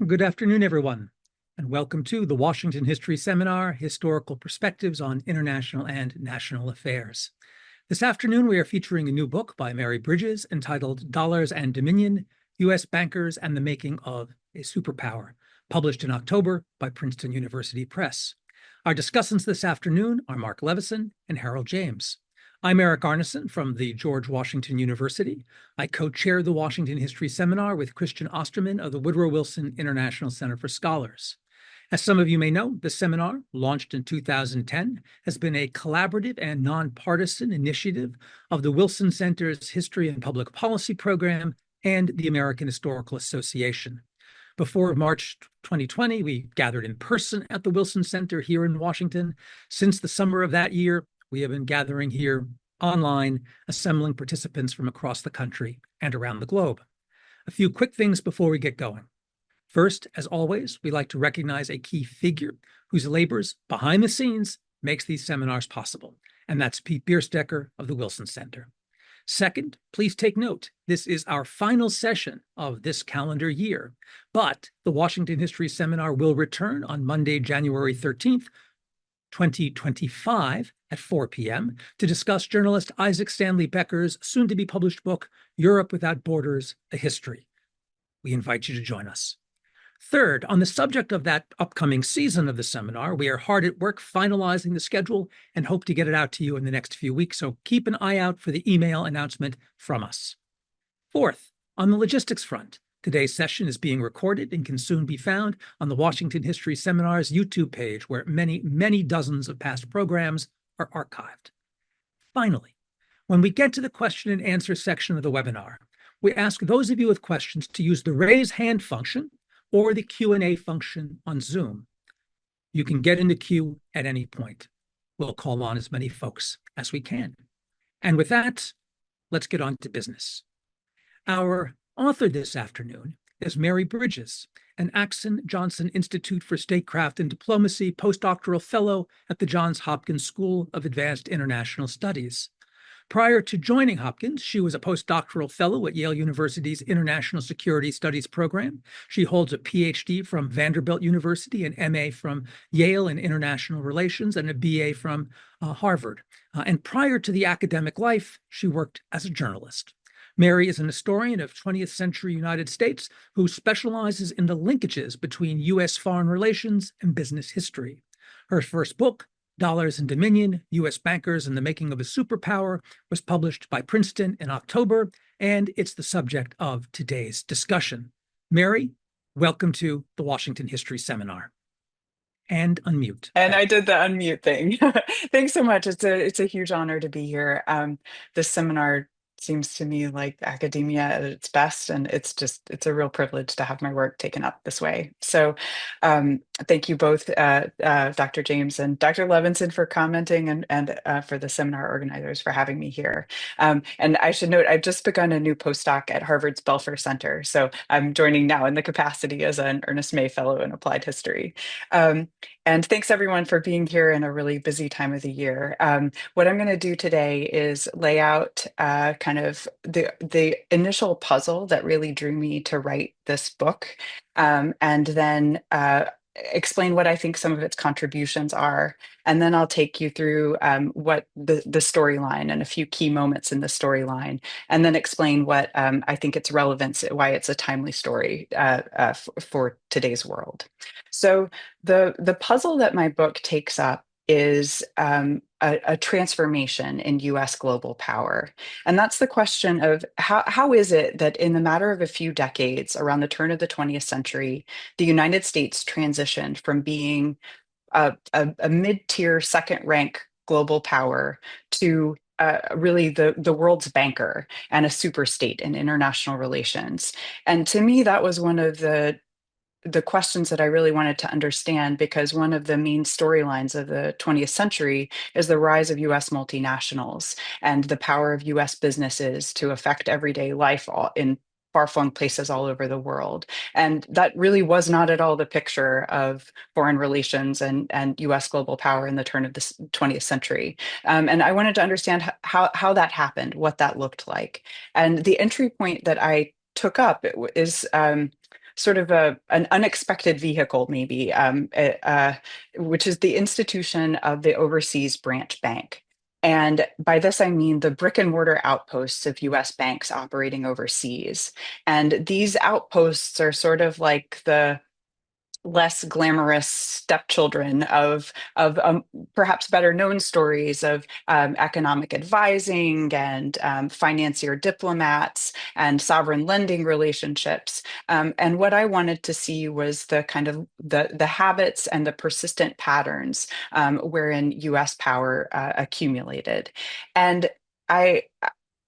Good afternoon, everyone, and welcome to the Washington History Seminar, Historical Perspectives on International and National Affairs. This afternoon, we are featuring a new book by Mary Bridges entitled Dollars and Dominion, U.S. Bankers and the Making of a Superpower, published in October by Princeton University Press. Our discussants this afternoon are Mark Levinson and Harold James. I'm Eric Arneson from the George Washington University. I co-chair the Washington History Seminar with Christian Osterman of the Woodrow Wilson International Center for Scholars. As some of you may know, the seminar, launched in 2010, has been a collaborative and nonpartisan initiative of the Wilson Center's History and Public Policy Program and the American Historical Association. Before March 2020, we gathered in person at the Wilson Center here in Washington. Since the summer of that year, we have been gathering here online, assembling participants from across the country and around the globe. A few quick things before we get going. First, as always, we like to recognize a key figure whose labors behind the scenes makes these seminars possible, and that's Pete Bierstecker of the Wilson Center. Second, please take note, this is our final session of this calendar year, but the Washington History Seminar will return on Monday, January 13th, 2025 at 4 p.m. to discuss journalist Isaac Stanley Becker's soon-to-be-published book, Europe Without Borders, A History. We invite you to join us. Third, on the subject of that upcoming season of the seminar, we are hard at work finalizing the schedule and hope to get it out to you in the next few weeks, so keep an eye out for the email announcement from us. Fourth, on the logistics front, today's session is being recorded and can soon be found on the Washington History Seminar's YouTube page, where many dozens of past programs are archived. Finally, when we get to the question and answer section of the webinar, we ask those of you with questions to use the raise hand function or the Q&A function on Zoom. You can get in the queue at any point. We'll call on as many folks as we can. And with that, let's get on to business. Our author this afternoon is Mary Bridges, an Axon Johnson Institute for Statecraft and Diplomacy postdoctoral fellow at the Johns Hopkins School of Advanced International Studies. Prior to joining Hopkins, she was a postdoctoral fellow at Yale University's International Security Studies program. She holds a PhD from Vanderbilt University, an MA from Yale in International Relations, and a BA from Harvard. And prior to the academic life, she worked as a journalist. Mary is an historian of 20th century United States who specializes in the linkages between U.S. foreign relations and business history. Her first book, Dollars and Dominion, U.S. Bankers and the Making of a Superpower, was published by Princeton in October, and it's the subject of today's discussion. Mary, welcome to the Washington History Seminar. And unmute. And I did the unmute thing. Thanks so much. It's a huge honor to be here. This seminar seems to me like academia at its best, and it's a real privilege to have my work taken up this way. So thank you both, Dr. James and Dr. Levinson, for commenting, and for the seminar organizers for having me here. And I should note, I've just begun a new postdoc at Harvard's Belfer Center, so I'm joining now in the capacity as an Ernest May Fellow in Applied History. And thanks everyone for being here in a really busy time of the year. What I'm going to do today is lay out kind of the initial puzzle that really drew me to write this book, and then explain what I think some of its contributions are. And then I'll take you through what the storyline and a few key moments in the storyline, and then explain what I think its relevance, why it's a timely story for today's world. So the puzzle that my book takes up is a transformation in US global power. And that's the question of how is it that in the matter of a few decades around the turn of the 20th century, the United States transitioned from being a mid-tier second rank global power to really the world's banker and a super state in international relations. And to me, that was one of the questions that I really wanted to understand, because one of the main storylines of the 20th century is the rise of US multinationals and the power of US businesses to affect everyday life in far-flung places all over the world. And that really was not at all the picture of foreign relations and US global power in the turn of the 20th century. And I wanted to understand how that happened, what that looked like. And the entry point that I took up is sort of an unexpected vehicle, maybe, which is the institution of the Overseas Branch Bank. And by this, I mean the brick and mortar outposts of US banks operating overseas. And these outposts are sort of like the less glamorous stepchildren of perhaps better known stories of economic advising and financier diplomats and sovereign lending relationships. And what I wanted to see was the kind of the habits and the persistent patterns wherein U.S. power accumulated. And I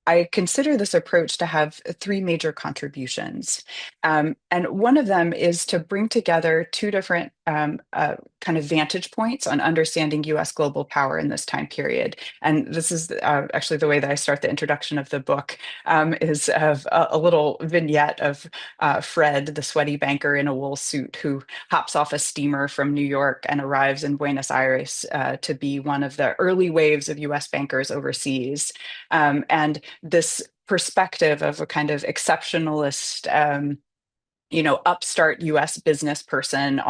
I consider this approach to have three major contributions. And one of them is to bring together two different kind of vantage points on understanding US global power in this time period. And this is actually the way that I start the introduction of the book, is of a little vignette of Fred, the sweaty banker in a wool suit who hops off a steamer from New York and arrives in Buenos Aires to be one of the early waves of US bankers overseas. And this perspective of a kind of exceptionalist, upstart US business person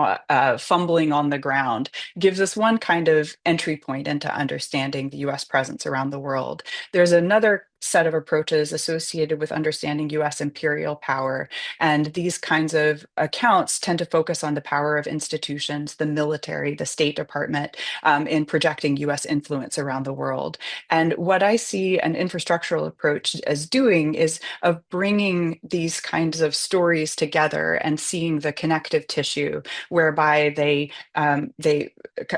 fumbling on the ground gives us one kind of entry point into understanding the US presence around the world. There's another set of approaches associated with understanding US imperial power. And these kinds of accounts tend to focus on the power of institutions, the military, the State Department, in projecting US influence around the world. And what I see an infrastructural approach as doing is of bringing these kinds of stories together and seeing the connective tissue whereby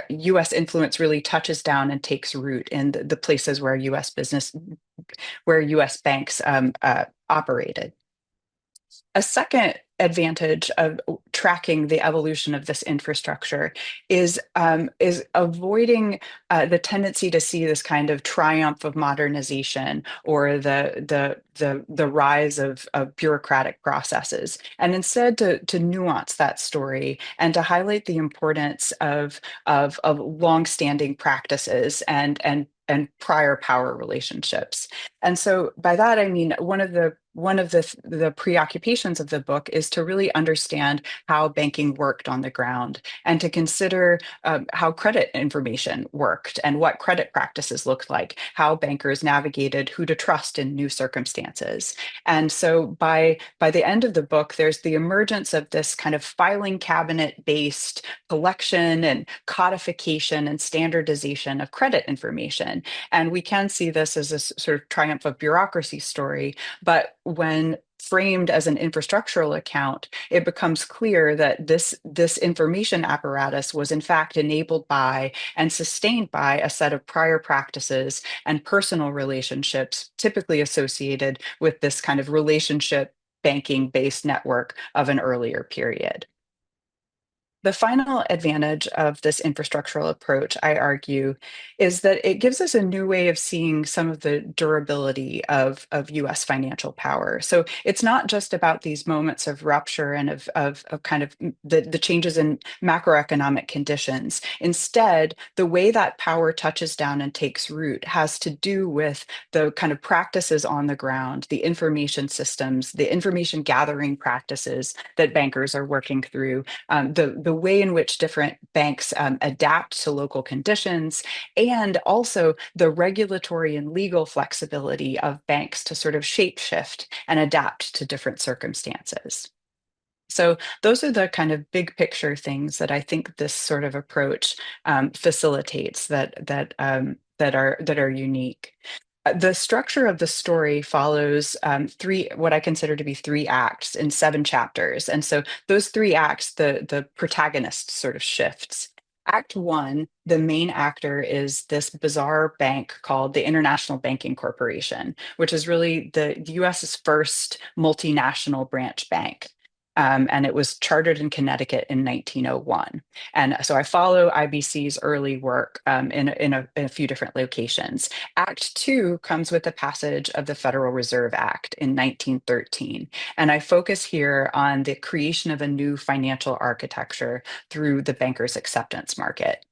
U.S. influence really touches down and takes root in the places where U.S. banks operated. A second advantage of tracking the evolution of this infrastructure is avoiding the tendency to see this kind of triumph of modernization or the rise of bureaucratic processes, and instead to nuance that story and to highlight the importance of longstanding practices and prior power relationships. And so by that I mean one of the preoccupations of the book is to really understand how banking worked on the ground and to consider how credit information worked and what credit practices looked like, how bankers navigated who to trust in new circumstances. And so by the end of the book, there's the emergence of this kind of filing cabinet based collection and codification and standardization of credit information. And we can see this as a sort of triumph of bureaucracy story, but when framed as an infrastructural account, it becomes clear that this information apparatus was in fact enabled by and sustained by a set of prior practices and personal relationships typically associated with this kind of relationship banking based network of an earlier period. The final advantage of this infrastructural approach, I argue, is that it gives us a new way of seeing some of the durability of US financial power. So it's not just about these moments of rupture and of kind of the changes in macroeconomic conditions. Instead, the way that power touches down and takes root has to do with the kind of practices on the ground, the information systems, the information gathering practices that bankers are working through, the way in which different banks adapt to local conditions, and also the regulatory and legal flexibility of banks to sort of shapeshift and adapt to different circumstances. So those are the kind of big picture things that I think this sort of approach facilitates that are unique. The structure of the story follows what I consider to be three acts in 7 chapters. And so those three acts, the protagonist sort of shifts. Act 1, the main actor is this bizarre bank called the International Banking Corporation, which is really the US's first multinational branch bank. And it was chartered in Connecticut in 1901. And so I follow IBC's early work in a few different locations. Act 2 comes with the passage of the Federal Reserve Act in 1913. And I focus here on the creation of a new financial architecture through the banker's acceptance market.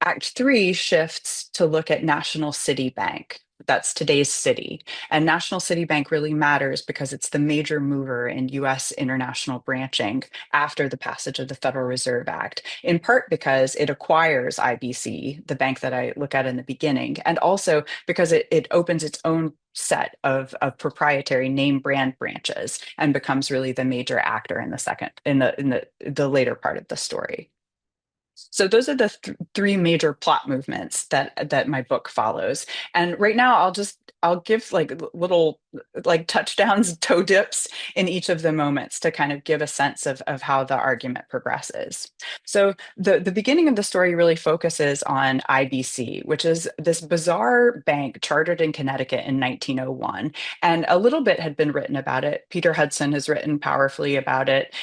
Act three shifts to look at National City Bank. That's today's city. And National City Bank really matters because it's the major mover in US international branching after the passage of the Federal Reserve Act, in part because it acquires IBC, the bank that I look at in the beginning, and also because it opens its own set of proprietary name brand branches and becomes really the major actor in the second in the later part of the story. So those are the three major plot movements that my book follows. And right now I'll give like little like touchdowns, toe dips in each of the moments to kind of give a sense of how the argument progresses. So the beginning of the story really focuses on IBC, which is this bizarre bank chartered in Connecticut in 1901. And a little bit had been written about it. Peter Hudson has written powerfully about it.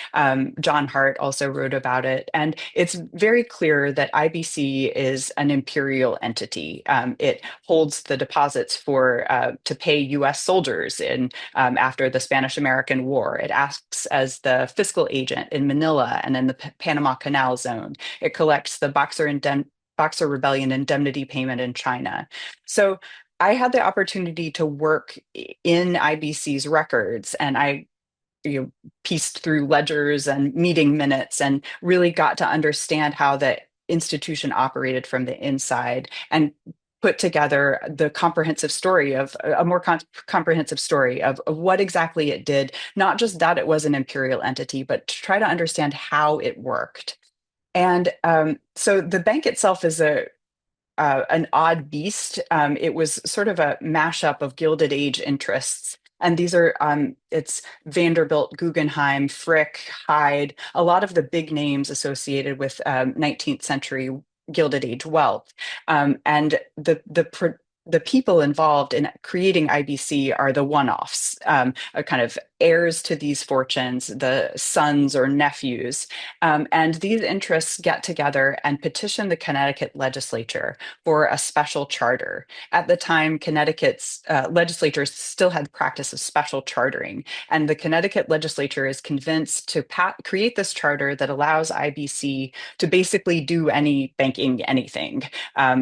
John Hart also wrote about it. And it's very clear that IBC is an imperial entity. It holds the deposits to pay US soldiers in after the Spanish-American War. It acts as the fiscal agent in Manila and in the Panama Canal Zone. It collects the Boxer Rebellion indemnity payment in China. So I had the opportunity to work in IBC's records, and I pieced through ledgers and meeting minutes and really got to understand how the institution operated from the inside and put together the comprehensive story of a more comprehensive story of what exactly it did, not just that it was an imperial entity, but to try to understand how it worked. And so the bank itself is an odd beast. It was sort of a mashup of Gilded Age interests. And these are, it's Vanderbilt, Guggenheim, Frick, Hyde, a lot of the big names associated with 19th century Gilded Age wealth. And the people involved in creating IBC are the one-offs, kind of heirs to these fortunes, the sons or nephews. And these interests get together and petition the Connecticut legislature for a special charter. At the time, Connecticut's legislatures still had the practice of special chartering, and the Connecticut legislature is convinced to create this charter that allows IBC to basically do any banking, anything,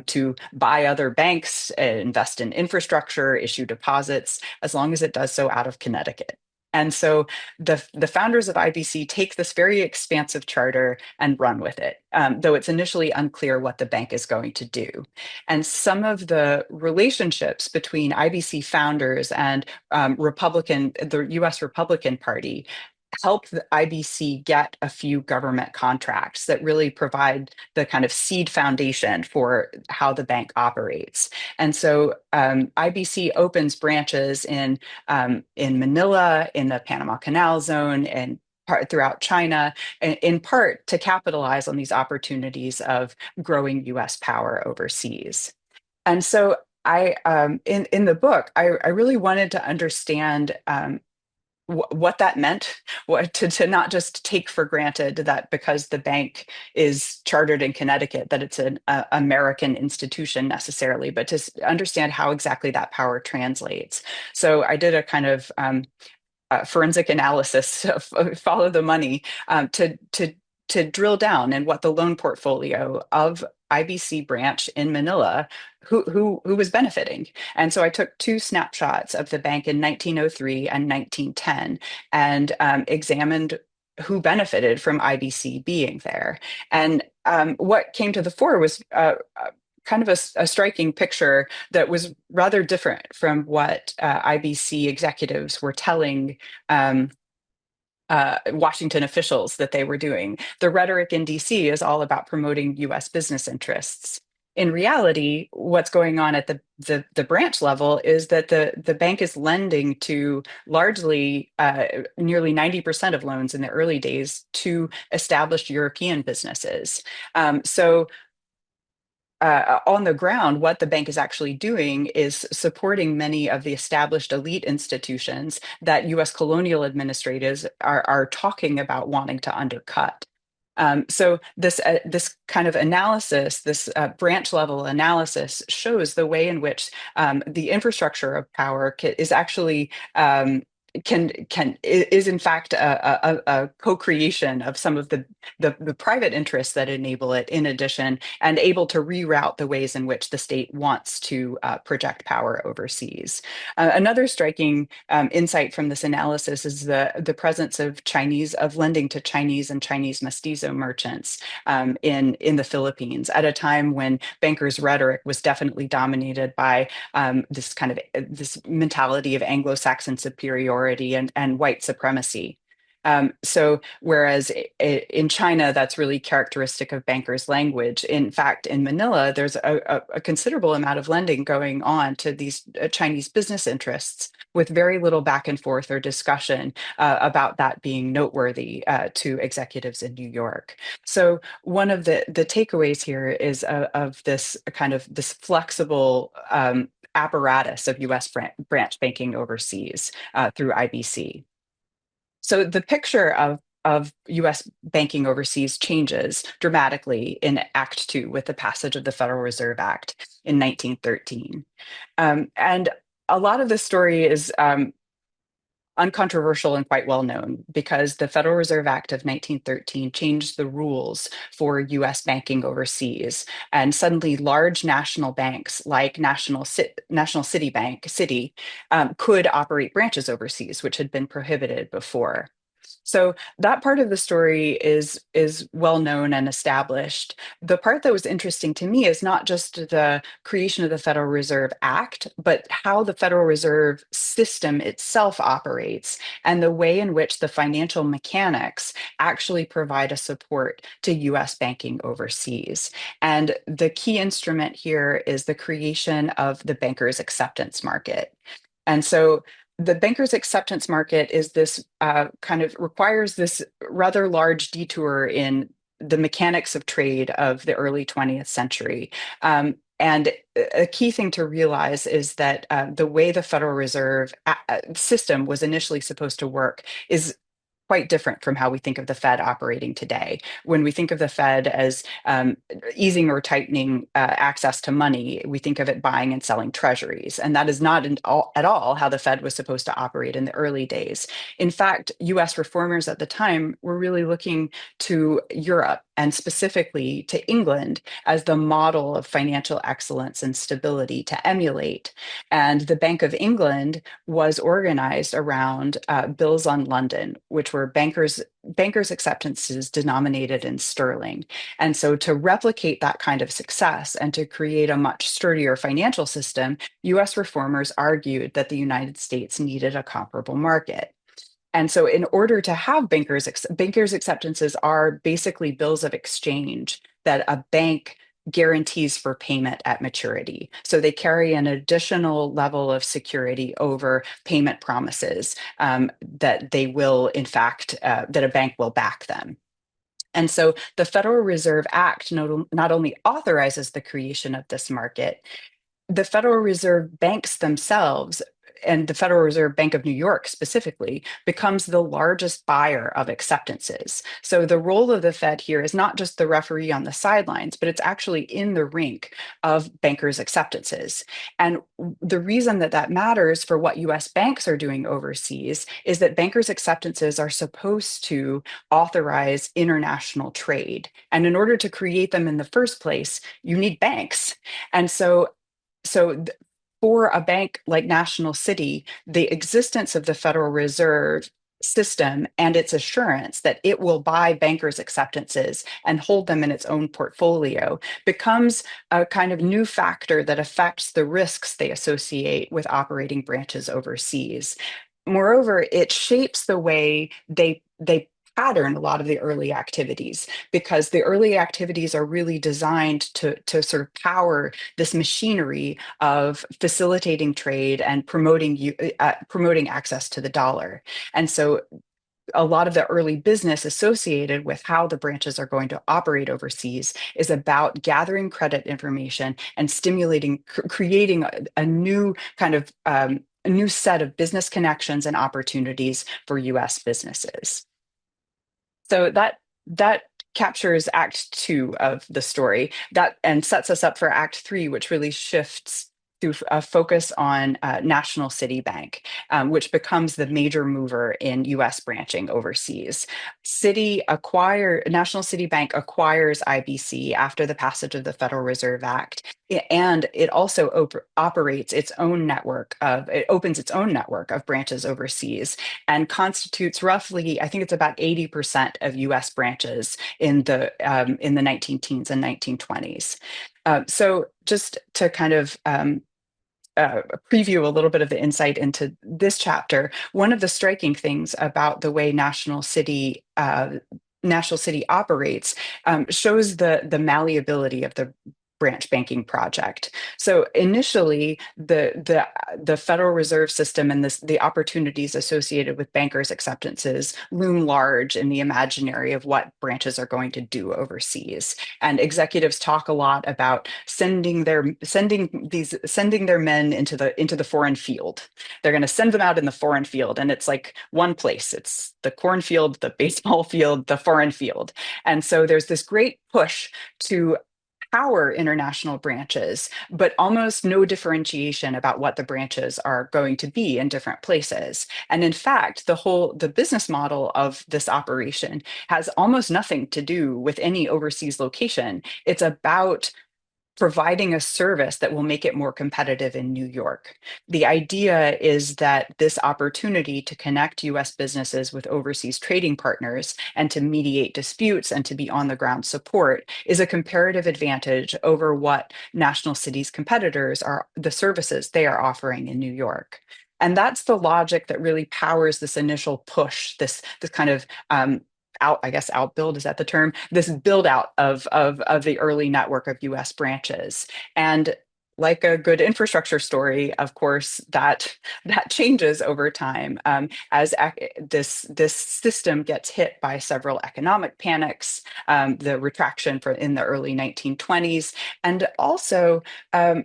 to buy other banks, invest in infrastructure, issue deposits, as long as it does so out of Connecticut. And so the founders of IBC take this very expansive charter and run with it, though it's initially unclear what the bank is going to do. And some of the relationships between IBC founders and the US Republican Party help the IBC get a few government contracts that really provide the kind of seed foundation for how the bank operates. And so IBC opens branches in Manila, in the Panama Canal Zone, and throughout China, in part to capitalize on these opportunities of growing US power overseas. And so in the book, I really wanted to understand what that meant, to not just take for granted that because the bank is chartered in Connecticut, that it's an American institution necessarily, but to understand how exactly that power translates. So I did a kind of forensic analysis of follow the money, to drill down in what the loan portfolio of IBC branch in Manila, who was benefiting. And so I took two snapshots of the bank in 1903 and 1910 and examined who benefited from IBC being there. And what came to the fore was kind of a striking picture that was rather different from what IBC executives were telling Washington officials that they were doing. The rhetoric in DC is all about promoting US business interests. In reality, what's going on at the branch level is that the bank is lending to largely nearly 90% of loans in the early days to established European businesses. So on the ground, what the bank is actually doing is supporting many of the established elite institutions that US colonial administrators are talking about wanting to undercut. So this kind of analysis, this branch level analysis, shows the way in which the infrastructure of power is actually is in fact a co-creation of some of the private interests that enable it in addition, and able to reroute the ways in which the state wants to project power overseas. Another striking insight from this analysis is the presence of lending to Chinese and Chinese mestizo merchants in the Philippines at a time when bankers' rhetoric was definitely dominated by this mentality of Anglo-Saxon superiority and white supremacy. So whereas in China, that's really characteristic of bankers' language. In fact, in Manila, there's a considerable amount of lending going on to these Chinese business interests with very little back and forth or discussion about that being noteworthy to executives in New York. So one of the takeaways here is of this kind of this flexible apparatus of U.S. branch banking overseas through IBC. So the picture of US banking overseas changes dramatically in Act Two with the passage of the Federal Reserve Act in 1913. And a lot of this story is uncontroversial and quite well known because the Federal Reserve Act of 1913 changed the rules for US banking overseas. And suddenly large national banks like National City Bank, could operate branches overseas, which had been prohibited before. So that part of the story is well known and established. The part that was interesting to me is not just the creation of the Federal Reserve Act, but how the Federal Reserve System itself operates and the way in which the financial mechanics actually provide a support to US banking overseas. And the key instrument here is the creation of the bankers' acceptance market. And so the bankers acceptance market is this kind of requires this rather large detour in the mechanics of trade of the early 20th century. And a key thing to realize is that the way the Federal Reserve system was initially supposed to work is quite different from how we think of the Fed operating today. When we think of the Fed as easing or tightening access to money, we think of it buying and selling treasuries. And that is not at all how the Fed was supposed to operate in the early days. In fact, US reformers at the time were really looking to Europe and specifically to England as the model of financial excellence and stability to emulate. And the Bank of England was organized around bills on London, which were bankers' acceptances denominated in sterling. And so to replicate that kind of success and to create a much sturdier financial system, US reformers argued that the United States needed a comparable market. And so in order to have bankers acceptances are basically bills of exchange that a bank guarantees for payment at maturity. So they carry an additional level of security over payment promises that they will, in fact, that a bank will back them. And so the Federal Reserve Act not only authorizes the creation of this market, the Federal Reserve banks themselves, and the Federal Reserve Bank of New York specifically, becomes the largest buyer of acceptances. So the role of the Fed here is not just the referee on the sidelines, but it's actually in the rink of bankers' acceptances. And the reason that that matters for what US banks are doing overseas is that bankers' acceptances are supposed to authorize international trade. And in order to create them in the first place, you need banks. And so for a bank like National City, the existence of the Federal Reserve system and its assurance that it will buy bankers' acceptances and hold them in its own portfolio becomes a kind of new factor that affects the risks they associate with operating branches overseas. Moreover, it shapes the way they pattern a lot of the early activities, because the early activities are really designed to sort of power this machinery of facilitating trade and promoting access to the dollar. And so a lot of the early business associated with how the branches are going to operate overseas is about gathering credit information and creating a new kind of a new set of business connections and opportunities for US businesses. So that captures Act Two of the story, that and sets us up for Act Three, which really shifts to focus on National City Bank, which becomes the major mover in US branching overseas. National City Bank acquires IBC after the passage of the Federal Reserve Act, and it also operates its own network it opens its own network of branches overseas and constitutes roughly, I think it's about 80% of US branches in the 19 teens and 1920s. So just to kind of preview a little bit of the insight into this chapter, one of the striking things about the way National City operates shows the malleability of the branch banking project. So initially, the Federal Reserve System and the opportunities associated with bankers' acceptances loom large in the imaginary of what branches are going to do overseas. And executives talk a lot about sending their men into the foreign field. They're going to send them out in the foreign field, and it's like one place. It's the cornfield, the baseball field, the foreign field. And so there's this great push to power international branches, but almost no differentiation about what the branches are going to be in different places. And in fact, the business model of this operation has almost nothing to do with any overseas location. It's about providing a service that will make it more competitive in New York. The idea is that this opportunity to connect US businesses with overseas trading partners and to mediate disputes and to be on the ground support is a comparative advantage over what National City's competitors are, the services they are offering in New York. And that's the logic that really powers this initial push, this kind of outbuild, is that the term? This build out of the early network of US branches. And like a good infrastructure story, of course, that changes over time as this system gets hit by several economic panics, the retraction in the early 1920s, and also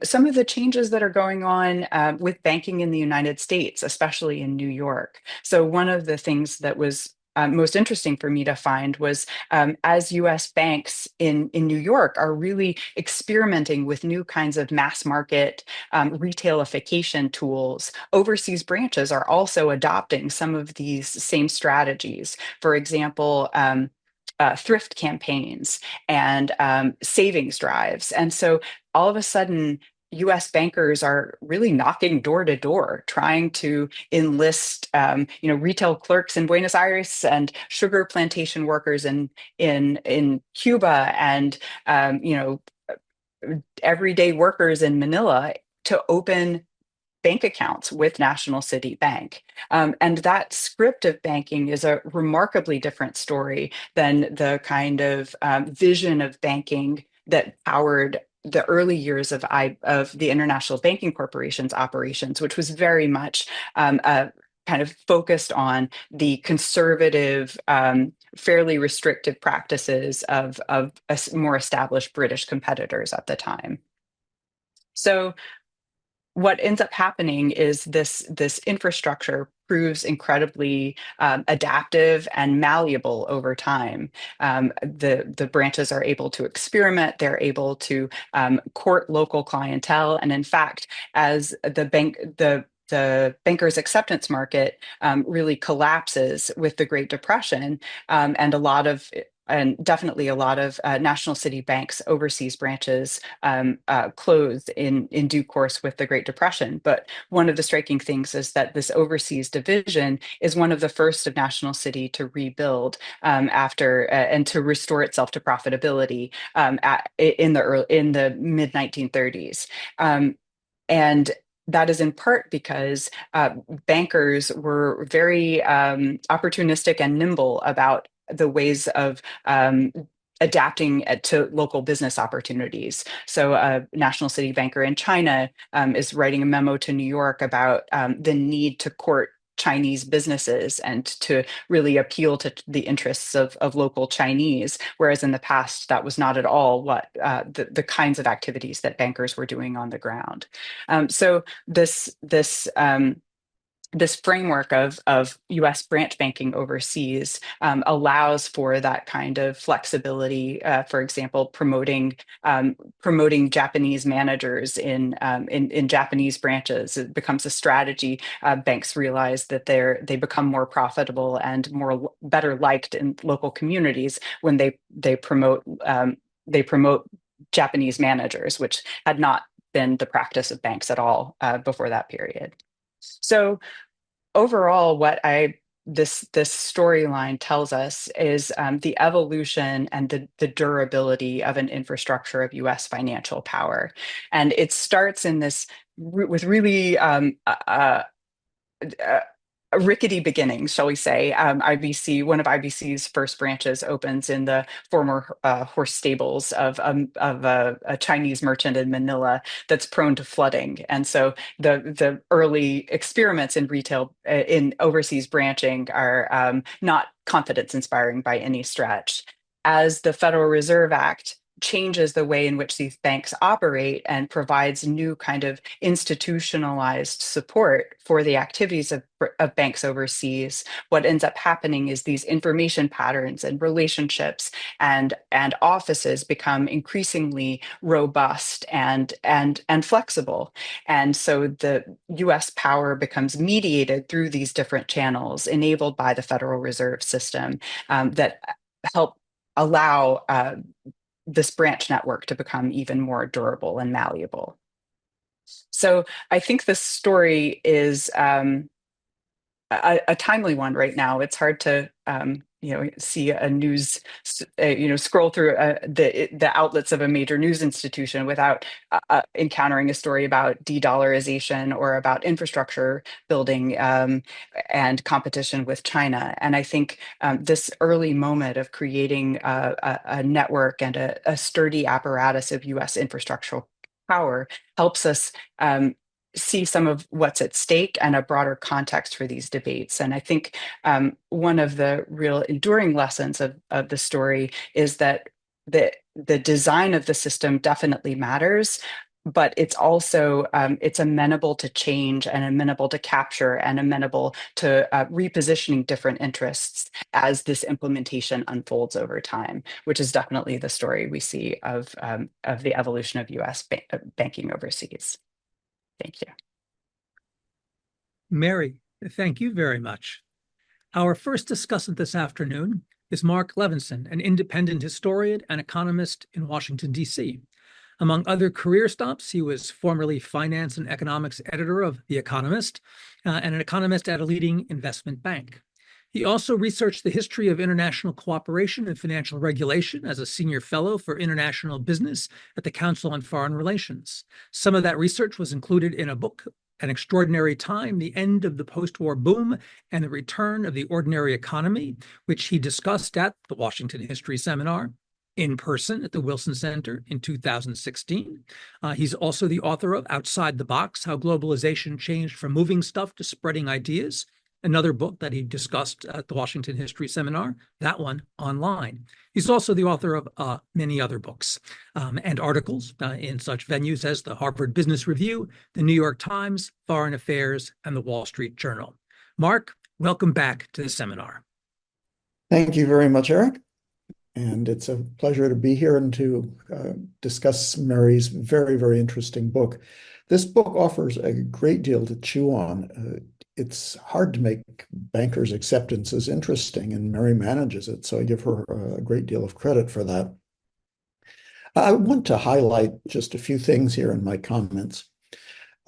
some of the changes that are going on with banking in the United States, especially in New York. So one of the things that was most interesting for me to find was as US banks in New York are really experimenting with new kinds of mass market retailification tools, overseas branches are also adopting some of these same strategies. For example, thrift campaigns and savings drives. And so all of a sudden, US bankers are really knocking door to door, trying to enlist, retail clerks in Buenos Aires and sugar plantation workers in Cuba and, everyday workers in Manila to open bank accounts with National City Bank. And that script of banking is a remarkably different story than the kind of vision of banking that powered the early years of the International Banking Corporation's operations, which was very much kind of focused on the conservative, fairly restrictive practices of more established British competitors at the time. So what ends up happening is this infrastructure proves incredibly adaptive and malleable over time. The branches are able to experiment, they're able to court local clientele, and in fact, as the banker's acceptance market really collapses with the Great Depression, and definitely a lot of National City Bank's overseas branches closed in due course with the Great Depression. But one of the striking things is that this overseas division is one of the first of National City to rebuild after and to restore itself to profitability in the mid 1930s. And that is in part because bankers were very opportunistic and nimble about the ways of adapting to local business opportunities. So a National City banker in China is writing a memo to New York about the need to court Chinese businesses and to really appeal to the interests of local Chinese, whereas in the past that was not at all what the kinds of activities that bankers were doing on the ground. So this this framework of U.S. branch banking overseas allows for that kind of flexibility. For example, promoting Japanese managers in Japanese branches. It becomes a strategy. Banks realize that they become more profitable and more better liked in local communities when they promote Japanese managers, which had not been the practice of banks at all before that period. So overall, what I this storyline tells us is the evolution and the durability of an infrastructure of U.S. financial power, and it starts in this with really rickety beginnings, shall we say. One of IBC's first branches opens in the former horse stables of a Chinese merchant in Manila that's prone to flooding. And so the early experiments in retail, in overseas branching, are not confidence inspiring by any stretch. As the Federal Reserve Act changes the way in which these banks operate and provides new kind of institutionalized support for the activities of banks overseas, what ends up happening is these information patterns and relationships and offices become increasingly robust and flexible. And so the US power becomes mediated through these different channels enabled by the Federal Reserve System that help allow this branch network to become even more durable and malleable. So I think this story is a timely one right now. It's hard to see a news scroll through the outlets of a major news institution without encountering a story about de-dollarization or about infrastructure building and competition with China. And I think this early moment of creating a network and a sturdy apparatus of U.S. infrastructural power helps us see some of what's at stake and a broader context for these debates. And I think one of the real enduring lessons of the story is that the design of the system definitely matters, but it's also it's amenable to change and amenable to capture and amenable to repositioning different interests as this implementation unfolds over time, which is definitely the story we see of the evolution of U.S. banking overseas. Thank you. Mary, thank you very much. Our first discussant this afternoon is Mark Levinson, an independent historian and economist in Washington, D.C. Among other career stops, he was formerly finance and economics editor of The Economist and an economist at a leading investment bank. He also researched the history of international cooperation and financial regulation as a senior fellow for international business at the Council on Foreign Relations. Some of that research was included in a book, An Extraordinary Time, The End of the Post-War Boom and the Return of the Ordinary Economy, which he discussed at the Washington History Seminar in person at the Wilson Center in 2016. He's also the author of Outside the Box, How Globalization Changed from Moving Stuff to Spreading Ideas, another book that he discussed at the Washington History Seminar, that one online. He's also the author of many other books and articles in such venues as the Harvard Business Review, the New York Times, Foreign Affairs, and the Wall Street Journal. Mark, welcome back to the seminar. Thank you very much, Eric. And it's a pleasure to be here and to discuss Mary's very, very interesting book. This book offers a great deal to chew on. It's hard to make bankers' acceptances interesting, and Mary manages it, so I give her a great deal of credit for that. I want to highlight just a few things here in my comments.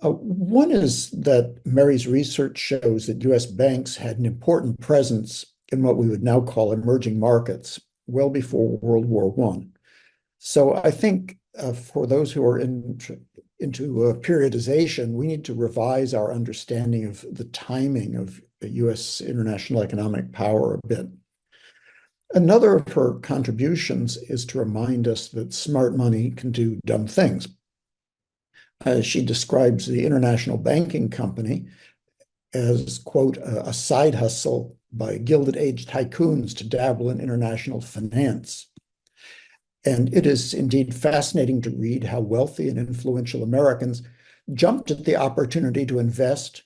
One is that Mary's research shows that U.S. banks had an important presence in what we would now call emerging markets well before World War I. So I think for those who are into periodization, we need to revise our understanding of the timing of U.S. international economic power a bit. Another of her contributions is to remind us that smart money can do dumb things. She describes the International Banking Company as, quote, a side hustle by Gilded Age tycoons to dabble in international finance. And it is indeed fascinating to read how wealthy and influential Americans jumped at the opportunity to invest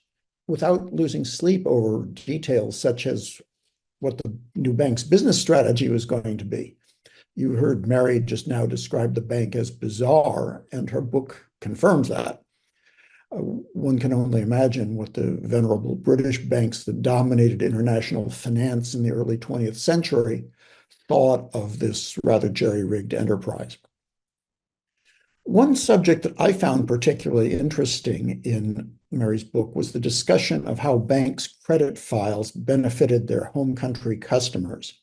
without losing sleep over details such as what the new bank's business strategy was going to be. You heard Mary just now describe the bank as bizarre, and her book confirms that. One can only imagine what the venerable British banks that dominated international finance in the early 20th century thought of this rather jerry-rigged enterprise. One subject that I found particularly interesting in Mary's book was the discussion of how banks' credit files benefited their home country customers.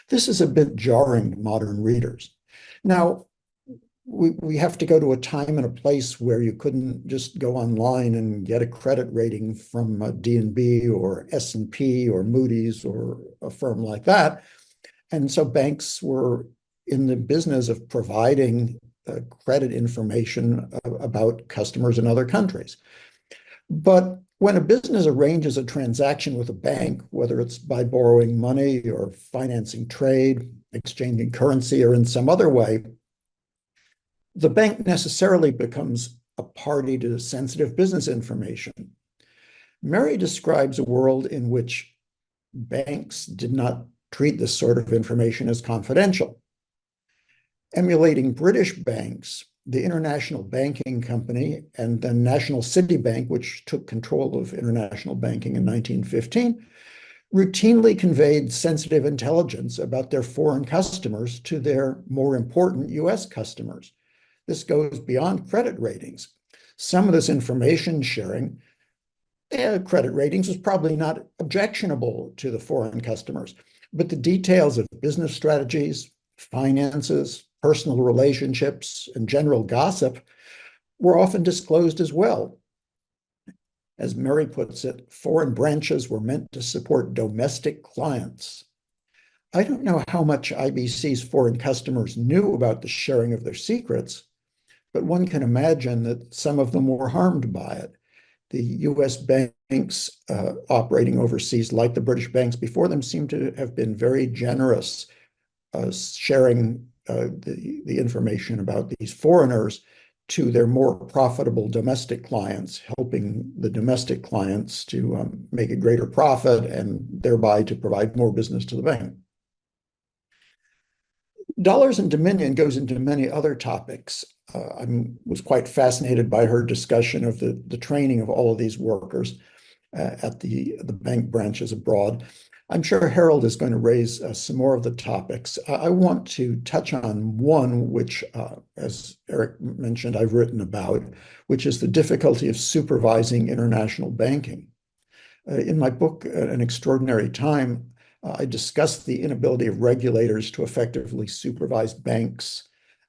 This is a bit jarring to modern readers. Now, we have to go to a time and a place where you couldn't just go online and get a credit rating from D&B or S&P or Moody's or a firm like that. And so banks were in the business of providing credit information about customers in other countries. But when a business arranges a transaction with a bank, whether it's by borrowing money or financing trade, exchanging currency, or in some other way, the bank necessarily becomes a party to sensitive business information. Mary describes a world in which banks did not treat this sort of information as confidential. Emulating British banks, the International Banking Company and the National City Bank, which took control of international banking in 1915, routinely conveyed sensitive intelligence about their foreign customers to their more important US customers. This goes beyond credit ratings. Some of this information sharing, credit ratings, was probably not objectionable to the foreign customers, but the details of business strategies, finances, personal relationships, and general gossip were often disclosed as well. As Mary puts it, foreign branches were meant to support domestic clients. I don't know how much IBC's foreign customers knew about the sharing of their secrets, but one can imagine that some of them were harmed by it. The US banks operating overseas, like the British banks before them, seem to have been very generous sharing the information about these foreigners to their more profitable domestic clients, helping the domestic clients to make a greater profit and thereby to provide more business to the bank. Dollars and Dominion goes into many other topics. I was quite fascinated by her discussion of the training of all of these workers at the bank branches abroad. I'm sure Harold is going to raise some more of the topics. I want to touch on one which, as Eric mentioned, I've written about, which is the difficulty of supervising international banking. In my book, An Extraordinary Time, I discussed the inability of regulators to effectively supervise banks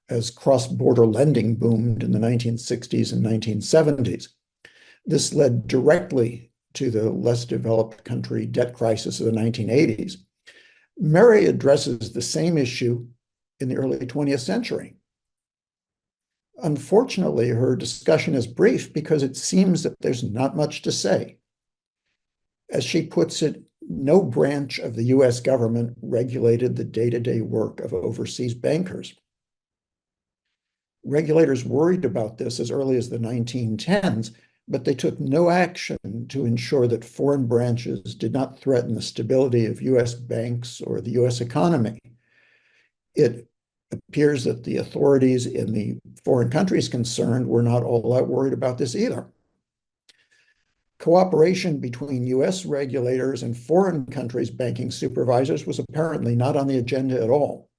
as cross-border lending boomed in the 1960s and 1970s. This led directly to the less developed country debt crisis of the 1980s. Mary addresses the same issue in the early 20th century. Unfortunately, her discussion is brief because it seems that there's not much to say. As she puts it, no branch of the US government regulated the day-to-day work of overseas bankers. Regulators worried about this as early as the 1910s, but they took no action to ensure that foreign branches did not threaten the stability of US banks or the US economy. It appears that the authorities in the foreign countries concerned were not all that worried about this either. Cooperation between US regulators and foreign countries' banking supervisors was apparently not on the agenda at all.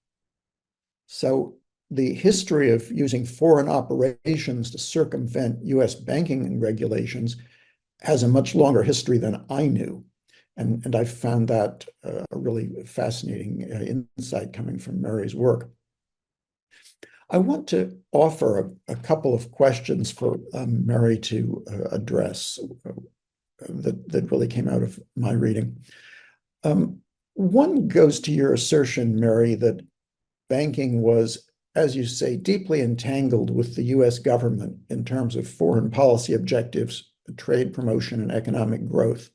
So the history of using foreign operations to circumvent US banking regulations has a much longer history than I knew. And I found that a really fascinating insight coming from Mary's work. I want to offer a couple of questions for Mary to address that really came out of my reading. One goes to your assertion, Mary, that banking was, as you say, deeply entangled with the US government in terms of foreign policy objectives, trade promotion, and economic growth.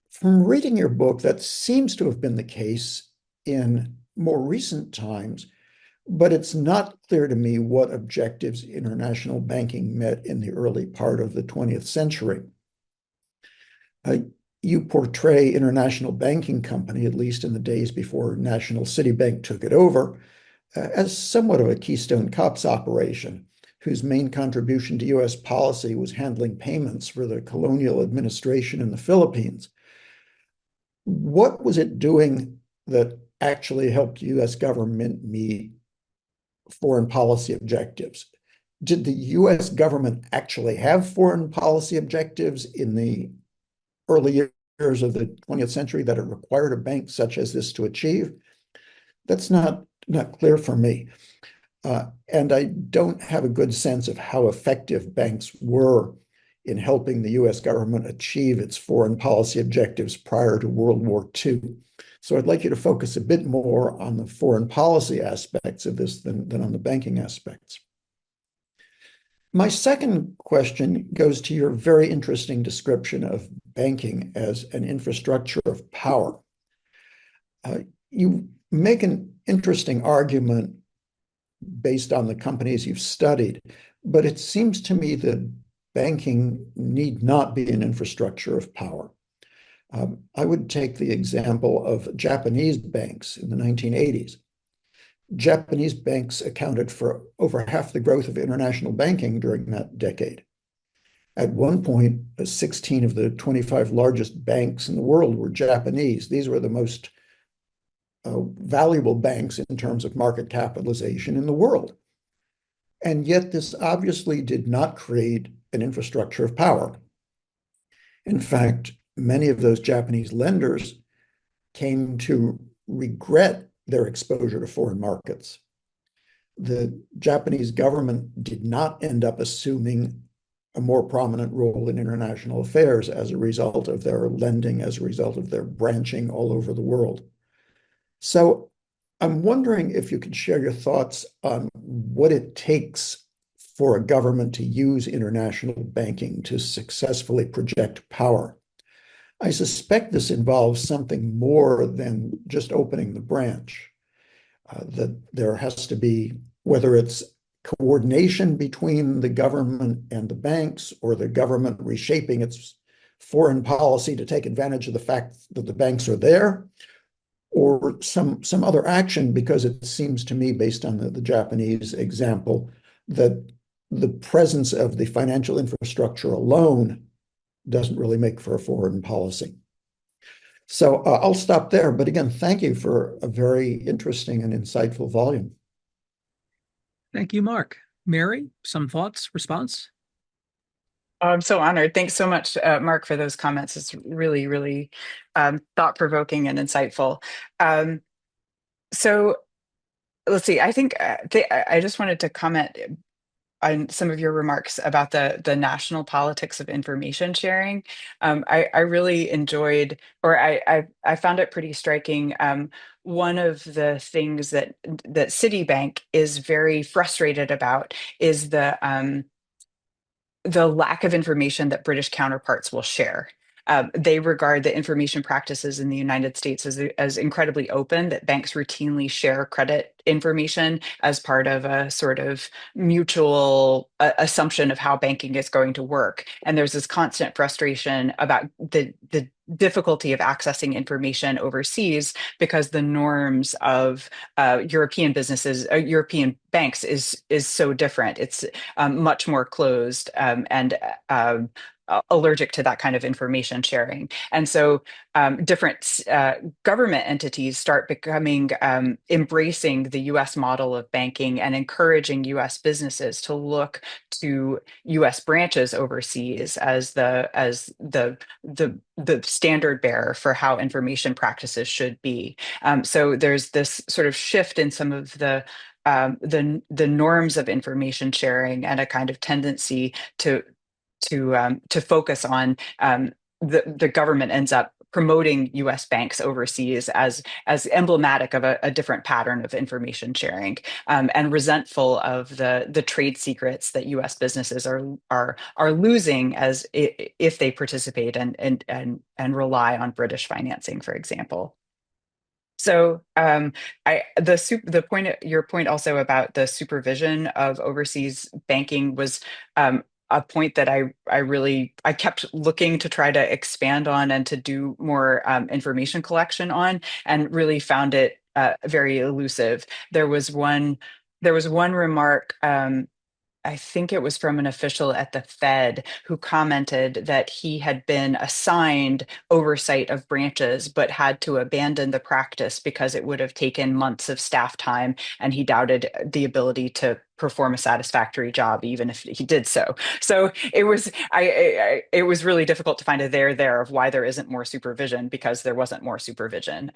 From reading your book, that seems to have been the case in more recent times, but it's not clear to me what objectives international banking met in the early part of the 20th century. Uh, you portray International Banking Company, at least in the days before National City Bank took it over, as somewhat of a Keystone Cops operation, whose main contribution to U.S. policy was handling payments for the colonial administration in the Philippines. What was it doing that actually helped U.S. government meet foreign policy objectives? Did the U.S. government actually have foreign policy objectives in the early years of the 20th century that it required a bank such as this to achieve? That's not clear for me. And I don't have a good sense of how effective banks were in helping the US government achieve its foreign policy objectives prior to World War II. So I'd like you to focus a bit more on the foreign policy aspects of this than on the banking aspects. My second question goes to your very interesting description of banking as an infrastructure of power. You make an interesting argument based on the companies you've studied, but it seems to me that banking need not be an infrastructure of power. I would take the example of Japanese banks in the 1980s. Japanese banks accounted for over half the growth of international banking during that decade. At one point, 16 of the 25 largest banks in the world were Japanese. These were the most valuable banks in terms of market capitalization in the world. And yet this obviously did not create an infrastructure of power. In fact, many of those Japanese lenders came to regret their exposure to foreign markets. The Japanese government did not end up assuming a more prominent role in international affairs as a result of their lending, as a result of their branching all over the world. So I'm wondering if you could share your thoughts on what it takes for a government to use international banking to successfully project power. I suspect this involves something more than just opening the branch, that there has to be, whether it's coordination between the government and the banks, or the government reshaping its foreign policy to take advantage of the fact that the banks are there, or some other action, because it seems to me, based on the Japanese example, that the presence of the financial infrastructure alone doesn't really make for a foreign policy. So I'll stop there. But again, thank you for a very interesting and insightful volume. Thank you, Mark. Mary, some thoughts, response? I'm so honored. Thanks so much, Mark, for those comments. It's really, really thought-provoking and insightful. So let's see. I think I just wanted to comment on some of your remarks about the national politics of information sharing. I really enjoyed, or I found it pretty striking. One of the things that Citibank is very frustrated about is the lack of information that British counterparts will share. They regard the information practices in the United States as incredibly open, that banks routinely share credit information as part of a sort of mutual assumption of how banking is going to work. And there's this constant frustration about the difficulty of accessing information overseas because the norms of European businesses, European banks is so different. It's much more closed and allergic to that kind of information sharing. And so different government entities start becoming embracing the US model of banking and encouraging US businesses to look to US branches overseas as the standard bearer for how information practices should be. So there's this sort of shift in some of the norms of information sharing, and a kind of tendency to focus on the government ends up promoting U.S. banks overseas as emblematic of a different pattern of information sharing, and resentful of the trade secrets that U.S. businesses are losing as if they participate and rely on British financing, for example. So your point also about the supervision of overseas banking was a point that I kept looking to try to expand on and to do more information collection on, and really found it very elusive. There was one remark. I think it was from an official at the Fed who commented that he had been assigned oversight of branches, but had to abandon the practice because it would have taken months of staff time, and he doubted the ability to perform a satisfactory job, even if he did so. So it was really difficult to find a there of why there isn't more supervision, because there wasn't more supervision.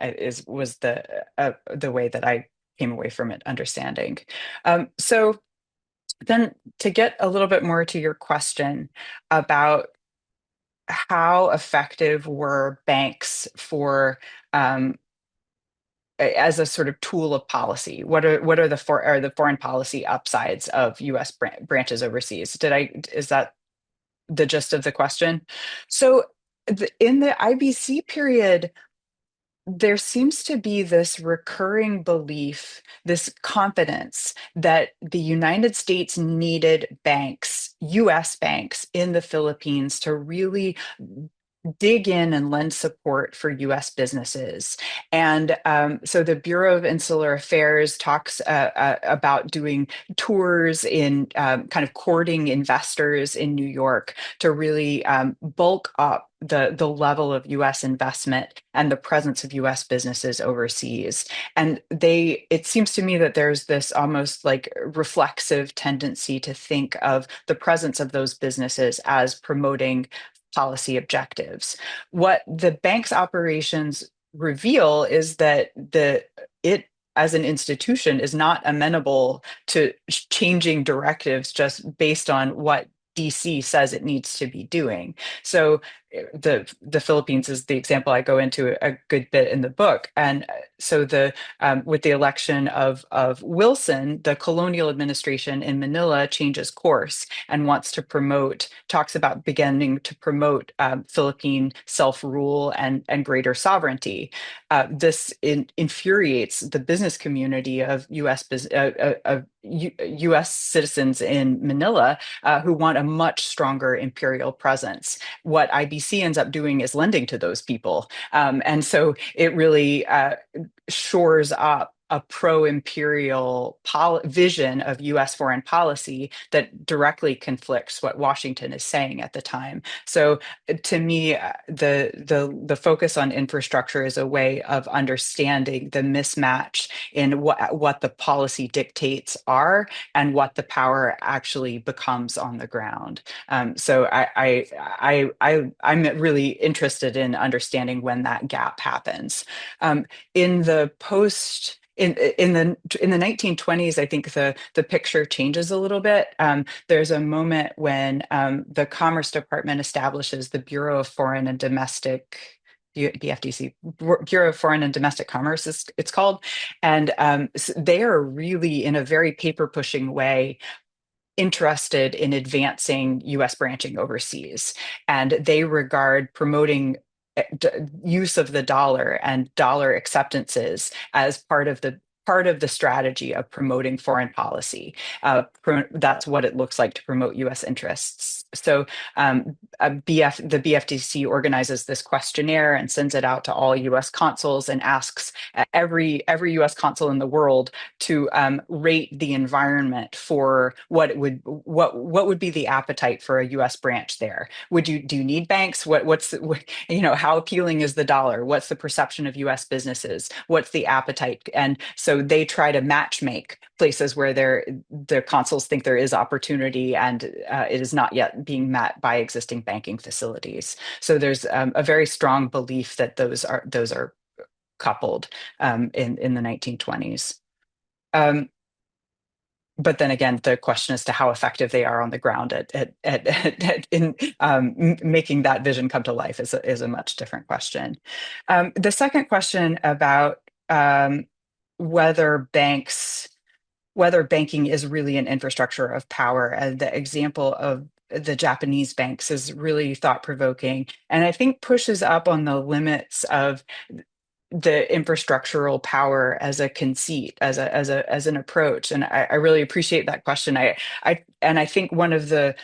Was the way that I came away from it understanding. So then, to get a little bit more to your question about how effective were banks for as a sort of tool of policy, what are the foreign policy upsides of U.S. branches overseas? Is that the gist of the question? So in the IBC period, there seems to be this recurring belief, this confidence that the United States needed banks, US banks in the Philippines, to really dig in and lend support for US businesses. And so the Bureau of Insular Affairs talks about doing tours in kind of courting investors in New York to really bulk up the level of US investment and the presence of US businesses overseas. And it seems to me that there's this almost like reflexive tendency to think of the presence of those businesses as promoting policy objectives. What the bank's operations reveal is that it as an institution is not amenable to changing directives just based on what DC says it needs to be doing. So the Philippines is the example I go into a good bit in the book. And so with the election of Wilson, the colonial administration in Manila changes course and talks about beginning to promote Philippine self-rule and greater sovereignty. This infuriates the business community of U.S. citizens in Manila who want a much stronger imperial presence. What IBC ends up doing is lending to those people. And so it really shores up a pro-imperial vision of U.S. foreign policy that directly conflicts what Washington is saying at the time. So to me, the focus on infrastructure is a way of understanding the mismatch in what the policy dictates and what the power actually becomes on the ground. So I'm really interested in understanding when that gap happens. In the 1920s, I think the picture changes a little bit. There's a moment when the Commerce Department establishes the Bureau of Foreign and Domestic BFDC, Bureau of Foreign and Domestic Commerce, it's called. And they are really, in a very paper pushing way, interested in advancing US branching overseas. And they regard promoting use of the dollar and dollar acceptances as part of the strategy of promoting foreign policy. That's what it looks like to promote US interests. So the BFDC organizes this questionnaire and sends it out to all US consuls and asks every US consul in the world to rate the environment for what would be the appetite for a US branch there. Do you need banks? How appealing is the dollar? What's the perception of US businesses? What's the appetite? And so they try to matchmake places where the consuls think there is opportunity and it is not yet being met by existing banking facilities. So there's a very strong belief that those are coupled in the 1920s. But then again, the question as to how effective they are on the ground in making that vision come to life is a much different question. The second question about whether banking is really an infrastructure of power, and the example of the Japanese banks is really thought-provoking, and I think pushes up on the limits of the infrastructural power as a conceit, as an approach. And I really appreciate that question. I think one of the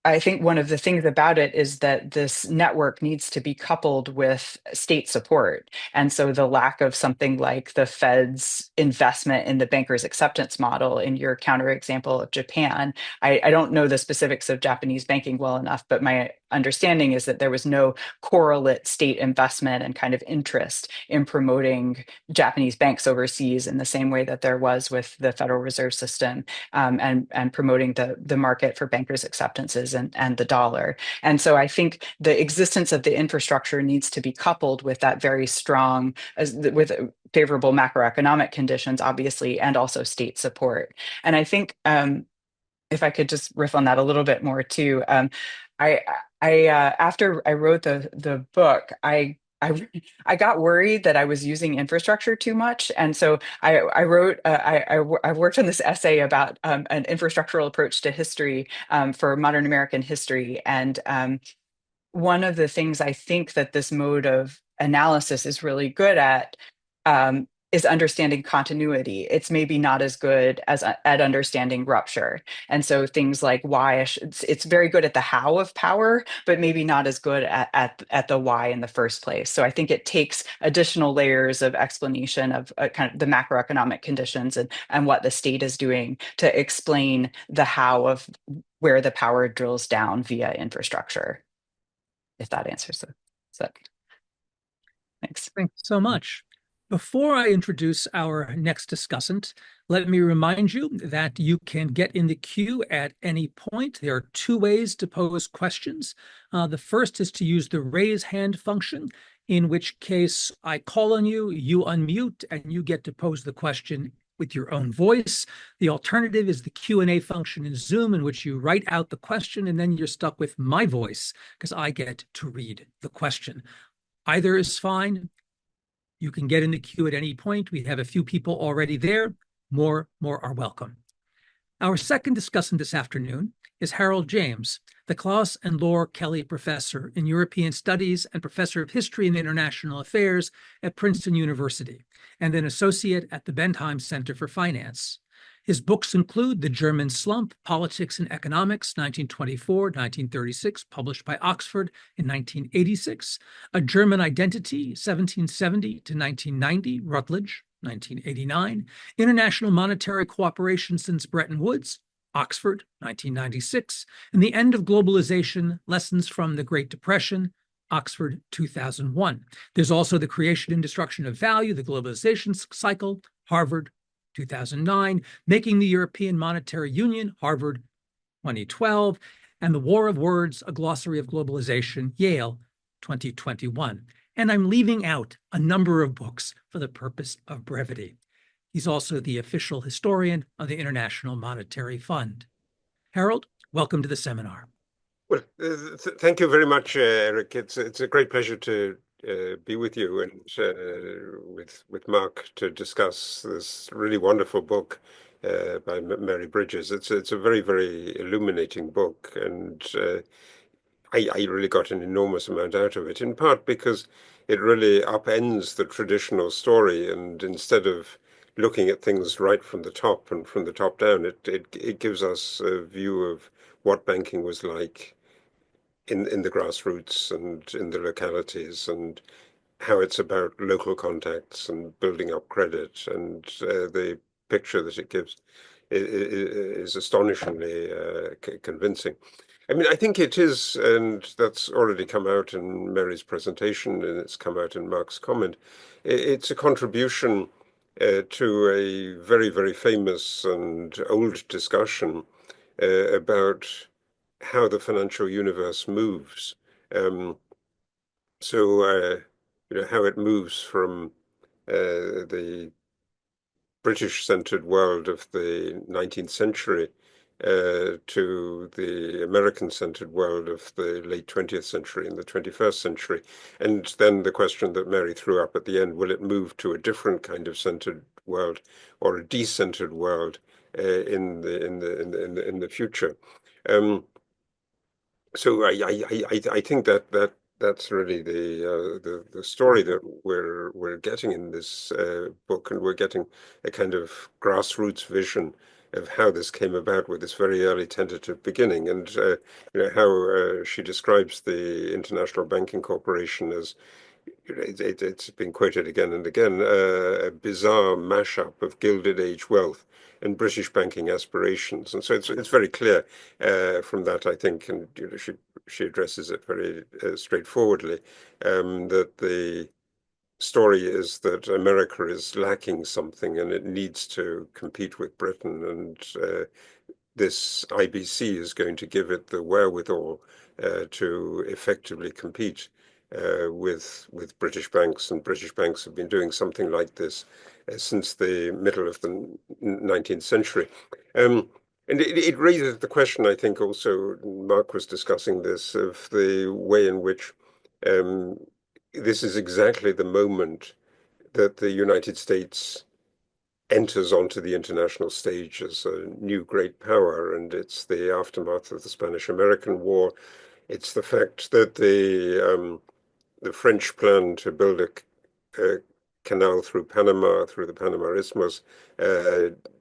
I think one of the things about it is that this network needs to be coupled with state support. And so the lack of something like the Fed's investment in the banker's acceptance model in your counterexample of Japan, I don't know the specifics of Japanese banking well enough, but my understanding is that there was no correlate state investment and kind of interest in promoting Japanese banks overseas in the same way that there was with the Federal Reserve System, and promoting the market for bankers' acceptances and the dollar. And so I think the existence of the infrastructure needs to be coupled with that very strong, with favorable macroeconomic conditions, obviously, and also state support. And I think if I could just riff on that a little bit more too, I after I wrote the book, I got worried that I was using infrastructure too much, and so I wrote I worked on this essay about an infrastructural approach to history for modern American history, and one of the things I think that this mode of analysis is really good at is understanding continuity. It's maybe not as good as at understanding rupture. And so things like why it's very good at the how of power, but maybe not as good at the why in the first place. So I think it takes additional layers of explanation of kind of the macroeconomic conditions and what the state is doing to explain the how of where the power drills down via infrastructure, if that answers it. So, thanks. Thanks so much. Before I introduce our next discussant, let me remind you that you can get in the queue at any point. There are two ways to pose questions. The first is to use the raise hand function, in which case I call on you, you unmute, and you get to pose the question with your own voice. The alternative is the Q&A function in Zoom, in which you write out the question, and then you're stuck with my voice because I get to read the question. Either is fine. You can get in the queue at any point. We have a few people already there. More are welcome. Our second discussant this afternoon is Harold James, the Klaus and Laure Kelly Professor in European Studies and Professor of History and International Affairs at Princeton University, and an associate at the Bentheim Center for Finance. His books include The German Slump, Politics and Economics, 1924-1936, published by Oxford in 1986, A German Identity, 1770 to 1990, Rutledge, 1989, International Monetary Cooperation Since Bretton Woods, Oxford, 1996, and The End of Globalization, Lessons from the Great Depression, Oxford, 2001. There's also The Creation and Destruction of Value, The Globalization Cycle, Harvard, 2009, Making the European Monetary Union, Harvard, 2012, and The War of Words, A Glossary of Globalization, Yale, 2021. And I'm leaving out a number of books for the purpose of brevity. He's also the official historian of the International Monetary Fund. Harold, welcome to the seminar. Well, thank you very much, Eric. It's a great pleasure to be with you and with Mark to discuss this really wonderful book by Mary Bridges. It's a very, very illuminating book, and I really got an enormous amount out of it, in part because it really upends the traditional story, and instead of looking at things right from the top and from the top down, it gives us a view of what banking was like in the grassroots and in the localities, and how it's about local contacts and building up credit, and the picture that it gives is astonishingly convincing. I mean, I think it is, and that's already come out in Mary's presentation, and it's come out in Mark's comment. It's a contribution to a very, very famous and old discussion about how the financial universe moves. How it moves from the British-centered world of the 19th century to the American-centered world of the late 20th century and the 21st century. And then the question that Mary threw up at the end, will it move to a different kind of centered world or a decentered world in the future? So I think that's really the story that we're getting in this book, and we're getting a kind of grassroots vision of how this came about with this very early tentative beginning, and how she describes the International Banking Corporation as it's been quoted again and again, a bizarre mashup of Gilded Age wealth and British banking aspirations. And so it's very clear from that, I think, and she addresses it very straightforwardly, that the story is that America is lacking something and it needs to compete with Britain, and this IBC is going to give it the wherewithal to effectively compete with British banks, and British banks have been doing something like this since the middle of the 19th century. And it raises the question, I think, also, Mark was discussing this, of the way in which this is exactly the moment that the United States enters onto the international stage as a new great power, and it's the aftermath of the Spanish-American War. It's the fact that the French plan to build a canal through Panama, through the Panama Isthmus,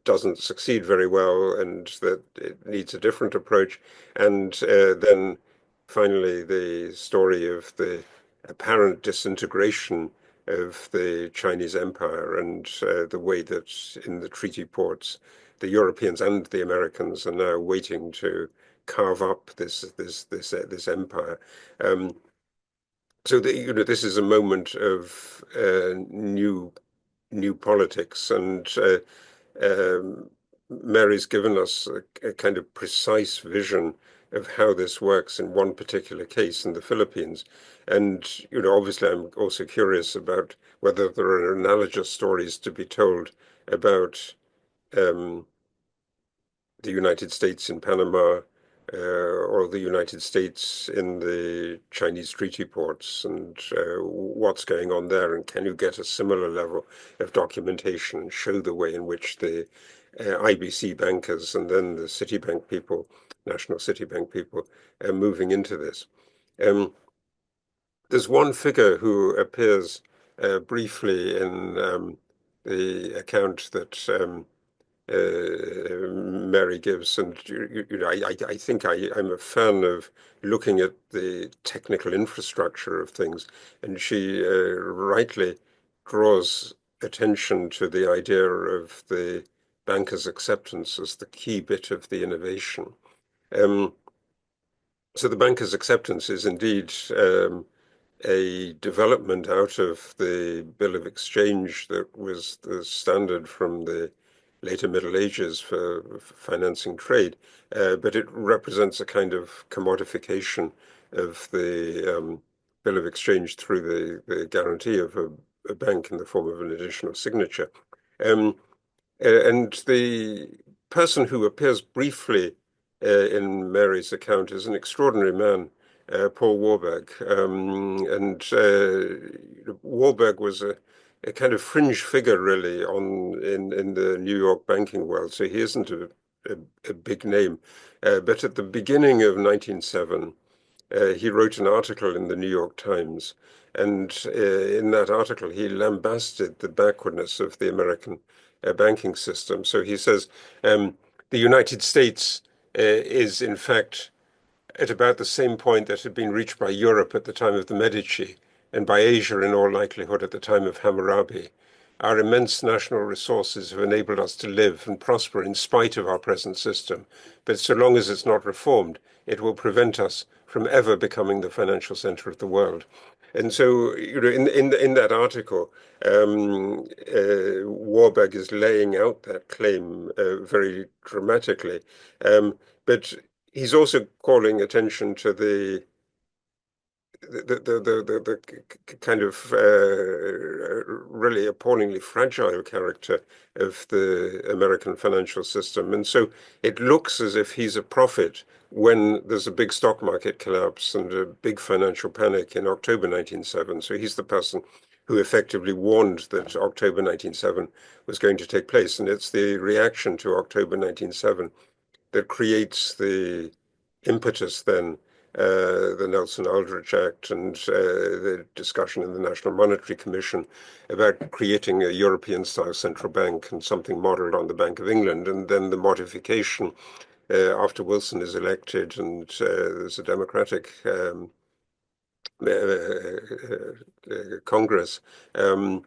doesn't succeed very well, and that it needs a different approach. And then finally, the story of the apparent disintegration of the Chinese empire, and the way that in the treaty ports, the Europeans and the Americans are now waiting to carve up this empire. So this is a moment of new politics, and Mary's given us a kind of precise vision of how this works in one particular case in the Philippines. And obviously, I'm also curious about whether there are analogous stories to be told about the United States in Panama, or the United States in the Chinese treaty ports, and what's going on there, and can you get a similar level of documentation and show the way in which the IBC bankers and then the Citibank people, National Citibank people, are moving into this. There's one figure who appears briefly in the account that Mary gives, and I think I'm a fan of looking at the technical infrastructure of things, and she rightly draws attention to the idea of the banker's acceptance as the key bit of the innovation. So the banker's acceptance is indeed a development out of the Bill of Exchange that was the standard from the later Middle Ages for financing trade, but it represents a kind of commodification of the Bill of Exchange through the guarantee of a bank in the form of an additional signature. And the person who appears briefly in Mary's account is an extraordinary man, Paul Warburg. And Warburg was a kind of fringe figure, really, in the New York banking world. So he isn't a big name. But at the beginning of 1907, he wrote an article in the New York Times. And in that article, he lambasted the backwardness of the American banking system. So he says, the United States is, in fact, at about the same point that had been reached by Europe at the time of the Medici, and by Asia in all likelihood at the time of Hammurabi. Our immense national resources have enabled us to live and prosper in spite of our present system, but so long as it's not reformed, it will prevent us from ever becoming the financial center of the world. And so, in that article, Warburg is laying out that claim very dramatically, but he's also calling attention to the kind of really appallingly fragile character of the American financial system. And so it looks as if he's a prophet when there's a big stock market collapse and a big financial panic in October 1907. So he's the person who effectively warned that October 1907 was going to take place. And it's the reaction to October 1907 that creates the impetus then the Nelson-Aldrich Act and the discussion in the National Monetary Commission about creating a European-style central bank and something modeled on the Bank of England, and then the modification after Wilson is elected and there's a democratic Congress, a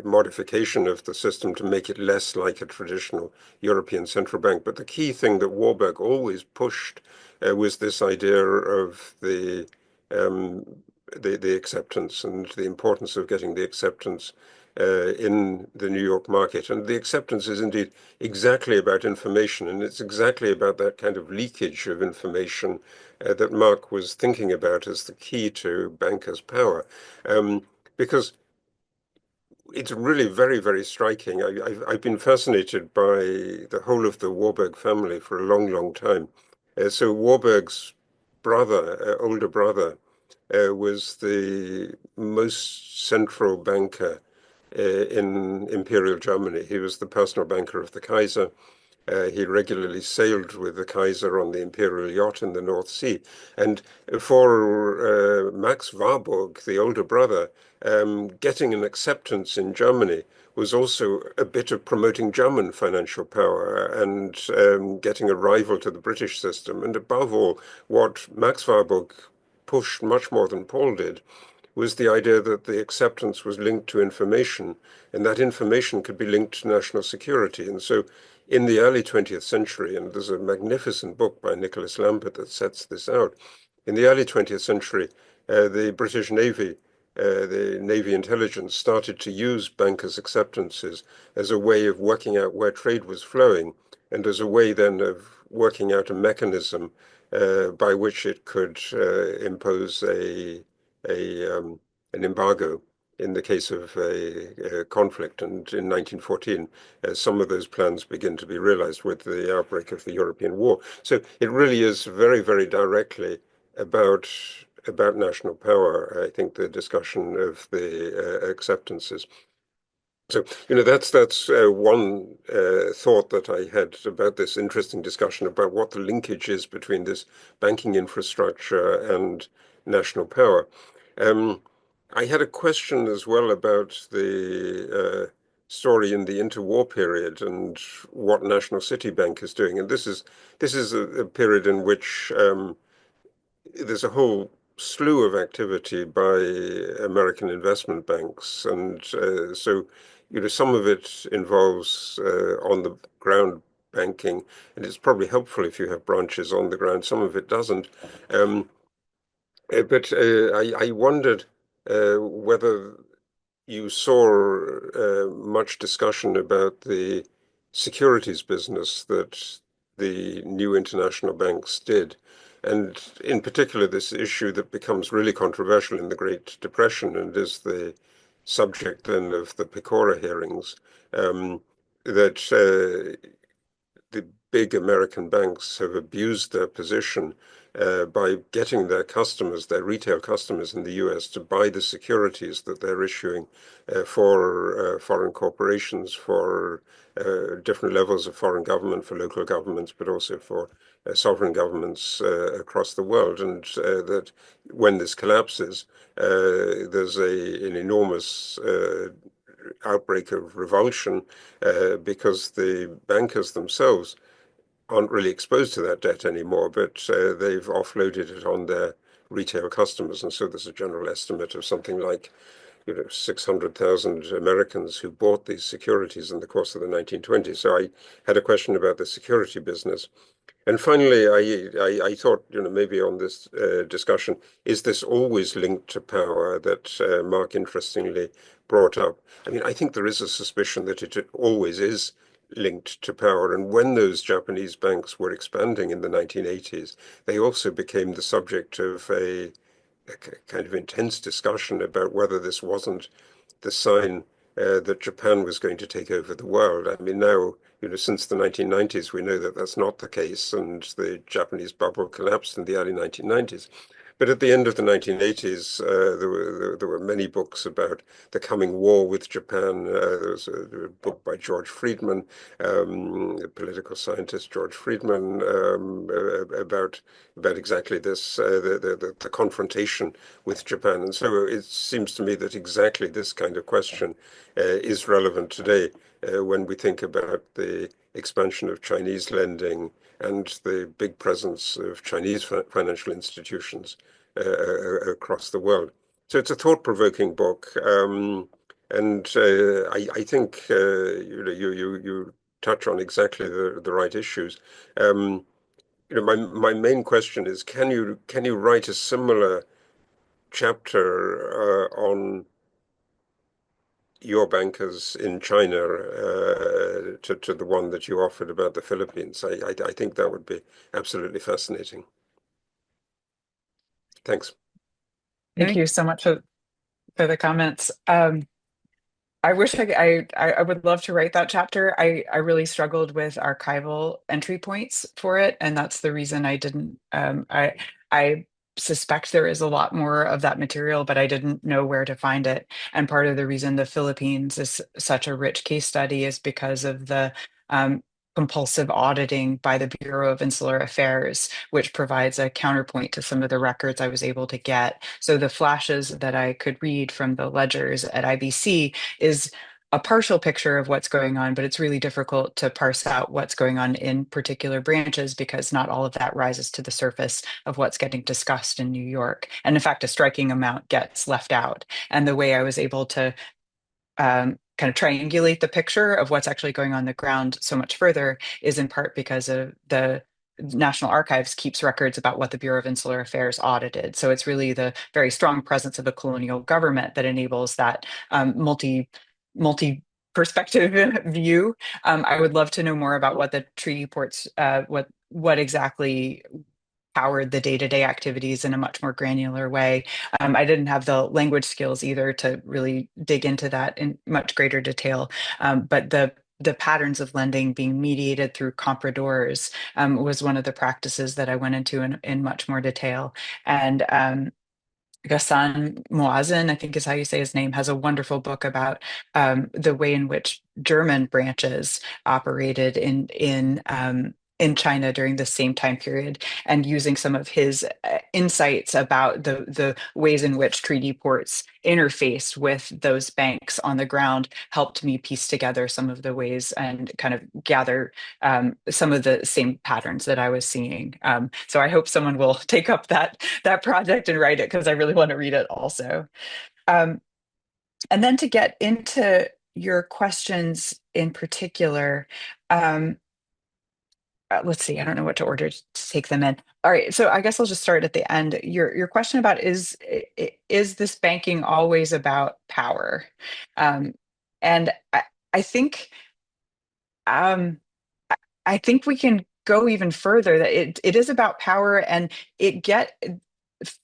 modification of the system to make it less like a traditional European central bank. But the key thing that Warburg always pushed was this idea of the acceptance and the importance of getting the acceptance in the New York market. And the acceptance is indeed exactly about information, and it's exactly about that kind of leakage of information that Mark was thinking about as the key to bankers' power. Because it's really very, very striking. I've been fascinated by the whole of the Warburg family for a long, long time. So Warburg's brother, older brother, was the most central banker in Imperial Germany. He was the personal banker of the Kaiser. He regularly sailed with the Kaiser on the imperial yacht in the North Sea. And for Max Warburg, the older brother, getting an acceptance in Germany was also a bit of promoting German financial power and getting a rival to the British system. And above all, what Max Warburg pushed much more than Paul did was the idea that the acceptance was linked to information, and that information could be linked to national security. And so in the early 20th century, and there's a magnificent book by Nicholas Lambert that sets this out, in the early 20th century, the British Navy, the Navy intelligence started to use bankers' acceptances as a way of working out where trade was flowing, and as a way then of working out a mechanism by which it could impose an embargo in the case of a conflict. And in 1914, some of those plans begin to be realized with the outbreak of the European War. So it really is very, very directly about national power, I think, the discussion of the acceptances. So, that's one thought that I had about this interesting discussion about what the linkage is between this banking infrastructure and national power. I had a question as well about the story in the interwar period and what National City Bank is doing. And this is a period in which there's a whole slew of activity by American investment banks, and so some of it involves on the ground banking, and it's probably helpful if you have branches on the ground. Some of it doesn't. But I wondered whether you saw much discussion about the securities business that the new international banks did, and in particular this issue that becomes really controversial in the Great Depression and is the subject then of the Pecora hearings, that the big American banks have abused their position by getting their customers, their retail customers in the US, to buy the securities that they're issuing for foreign corporations, for different levels of foreign government, for local governments, but also for sovereign governments across the world. And that when this collapses, there's an enormous outbreak of revulsion because the bankers themselves aren't really exposed to that debt anymore, but they've offloaded it on their retail customers. And so there's a general estimate of something like 600,000 Americans who bought these securities in the course of the 1920s. So I had a question about the security business. And finally, I thought, maybe on this discussion, is this always linked to power that Mark interestingly brought up? I mean, I think there is a suspicion that it always is linked to power. And when those Japanese banks were expanding in the 1980s, they also became the subject of a kind of intense discussion about whether this wasn't the sign that Japan was going to take over the world. I mean, now, since the 1990s, we know that that's not the case, and the Japanese bubble collapsed in the early 1990s. But at the end of the 1980s, there were many books about the coming war with Japan. There was a book by George Friedman, a political scientist, George Friedman, about exactly this, the confrontation with Japan. And so it seems to me that exactly this kind of question is relevant today when we think about the expansion of Chinese lending and the big presence of Chinese financial institutions across the world. So it's a thought-provoking book, and I think you touch on exactly the right issues. My main question is, can you write a similar chapter on your bankers in China to the one that you offered about the Philippines? I think that would be absolutely fascinating. Thanks. Thank you so much for the comments. I wish I would love to write that chapter. I really struggled with archival entry points for it, and that's the reason I didn't. I suspect there is a lot more of that material, but I didn't know where to find it. And part of the reason the Philippines is such a rich case study is because of the compulsive auditing by the Bureau of Insular Affairs, which provides a counterpoint to some of the records I was able to get. So the flashes that I could read from the ledgers at IBC is a partial picture of what's going on, but it's really difficult to parse out what's going on in particular branches because not all of that rises to the surface of what's getting discussed in New York. And in fact, a striking amount gets left out. And the way I was able to kind of triangulate the picture of what's actually going on the ground so much further is in part because of the National Archives keeps records about what the Bureau of Insular Affairs audited. So it's really the very strong presence of the colonial government that enables that multi perspective view. I would love to know more about what the treaty ports, what exactly powered the day-to-day activities in a much more granular way. I didn't have the language skills either to really dig into that in much greater detail, but the patterns of lending being mediated through compradors was one of the practices that I went into in much more detail. And Ghassan Moazen, I think is how you say his name, has a wonderful book about the way in which German branches operated in China during the same time period, and using some of his insights about the ways in which treaty ports interfaced with those banks on the ground helped me piece together some of the ways and kind of gather some of the same patterns that I was seeing. So I hope someone will take up that project and write it because I really want to read it also. And then to get into your questions in particular, let's see, I don't know what to order to take them in. All right, so I guess I'll just start at the end. Your question about is this banking always about power? And I think I think we can go even further that it is about power, and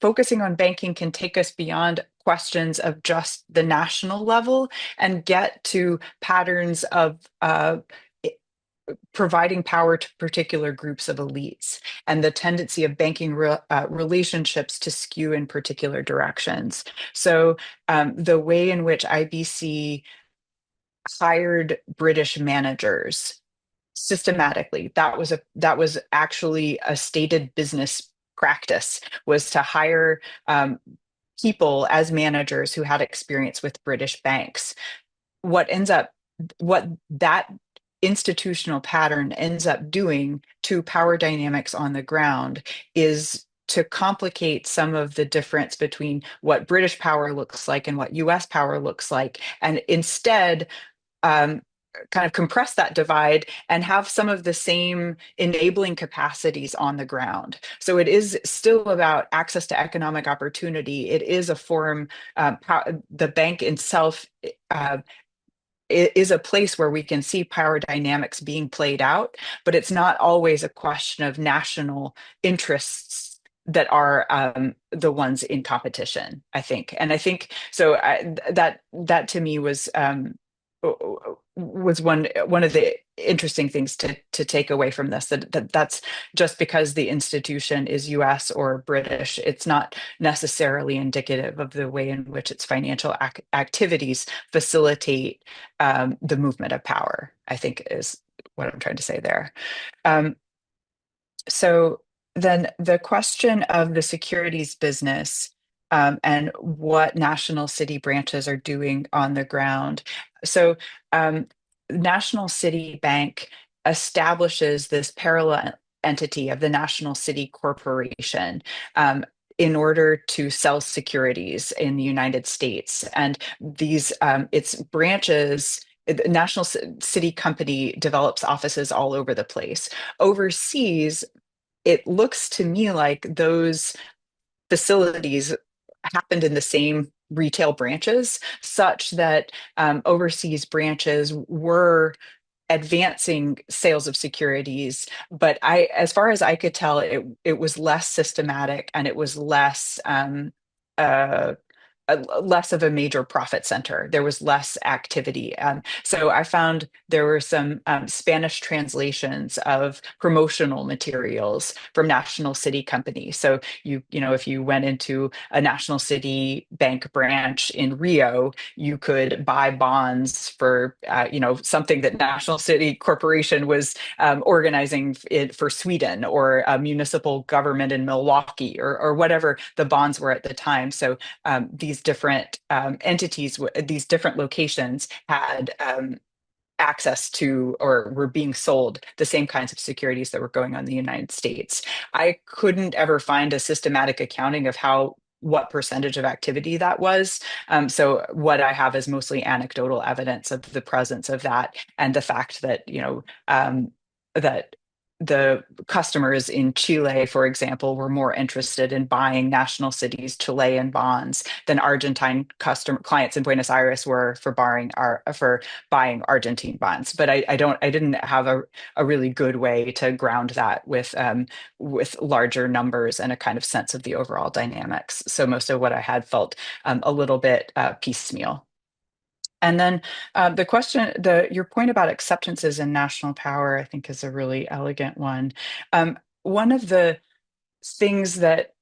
focusing on banking can take us beyond questions of just the national level and get to patterns of providing power to particular groups of elites and the tendency of banking relationships to skew in particular directions. So the way in which IBC hired British managers systematically, that was actually a stated business practice, was to hire people as managers who had experience with British banks. What that institutional pattern ends up doing to power dynamics on the ground is to complicate some of the difference between what British power looks like and what US power looks like, and instead kind of compress that divide and have some of the same enabling capacities on the ground. So it is still about access to economic opportunity. It is a form, the bank itself is a place where we can see power dynamics being played out, but it's not always a question of national interests that are the ones in competition, I think. And I think so that to me was was one of the interesting things to take away from this, that's just because the institution is US or British, it's not necessarily indicative of the way in which its financial activities facilitate the movement of power, I think is what I'm trying to say there. So then the question of the securities business and what national city branches are doing on the ground. So National City Bank establishes this parallel entity of the National City Corporation in order to sell securities in the United States. And these, its branches, the National City Company develops offices all over the place. Overseas, it looks to me like those facilities happened in the same retail branches, such that overseas branches were advancing sales of securities, but as far as I could tell, it was less systematic and it was less uh, less of a major profit center. There was less activity. So I found there were some Spanish translations of promotional materials from National City Company. So if you went into a National City Bank branch in Rio, you could buy bonds for something that National City Corporation was organizing for Sweden, or a municipal government in Milwaukee, or whatever the bonds were at the time. So these different entities, these different locations had access to, or were being sold, the same kinds of securities that were going on in the United States. I couldn't ever find a systematic accounting of what percentage of activity that was. So what I have is mostly anecdotal evidence of the presence of that, and the fact that, that the customers in Chile, for example, were more interested in buying National City's Chilean bonds than Argentine clients in Buenos Aires were for buying Argentine bonds. But I didn't have a really good way to ground that with larger numbers and a kind of sense of the overall dynamics. So most of what I had felt a little bit piecemeal. And then your point about acceptances and national power, I think, is a really elegant one. One of the things that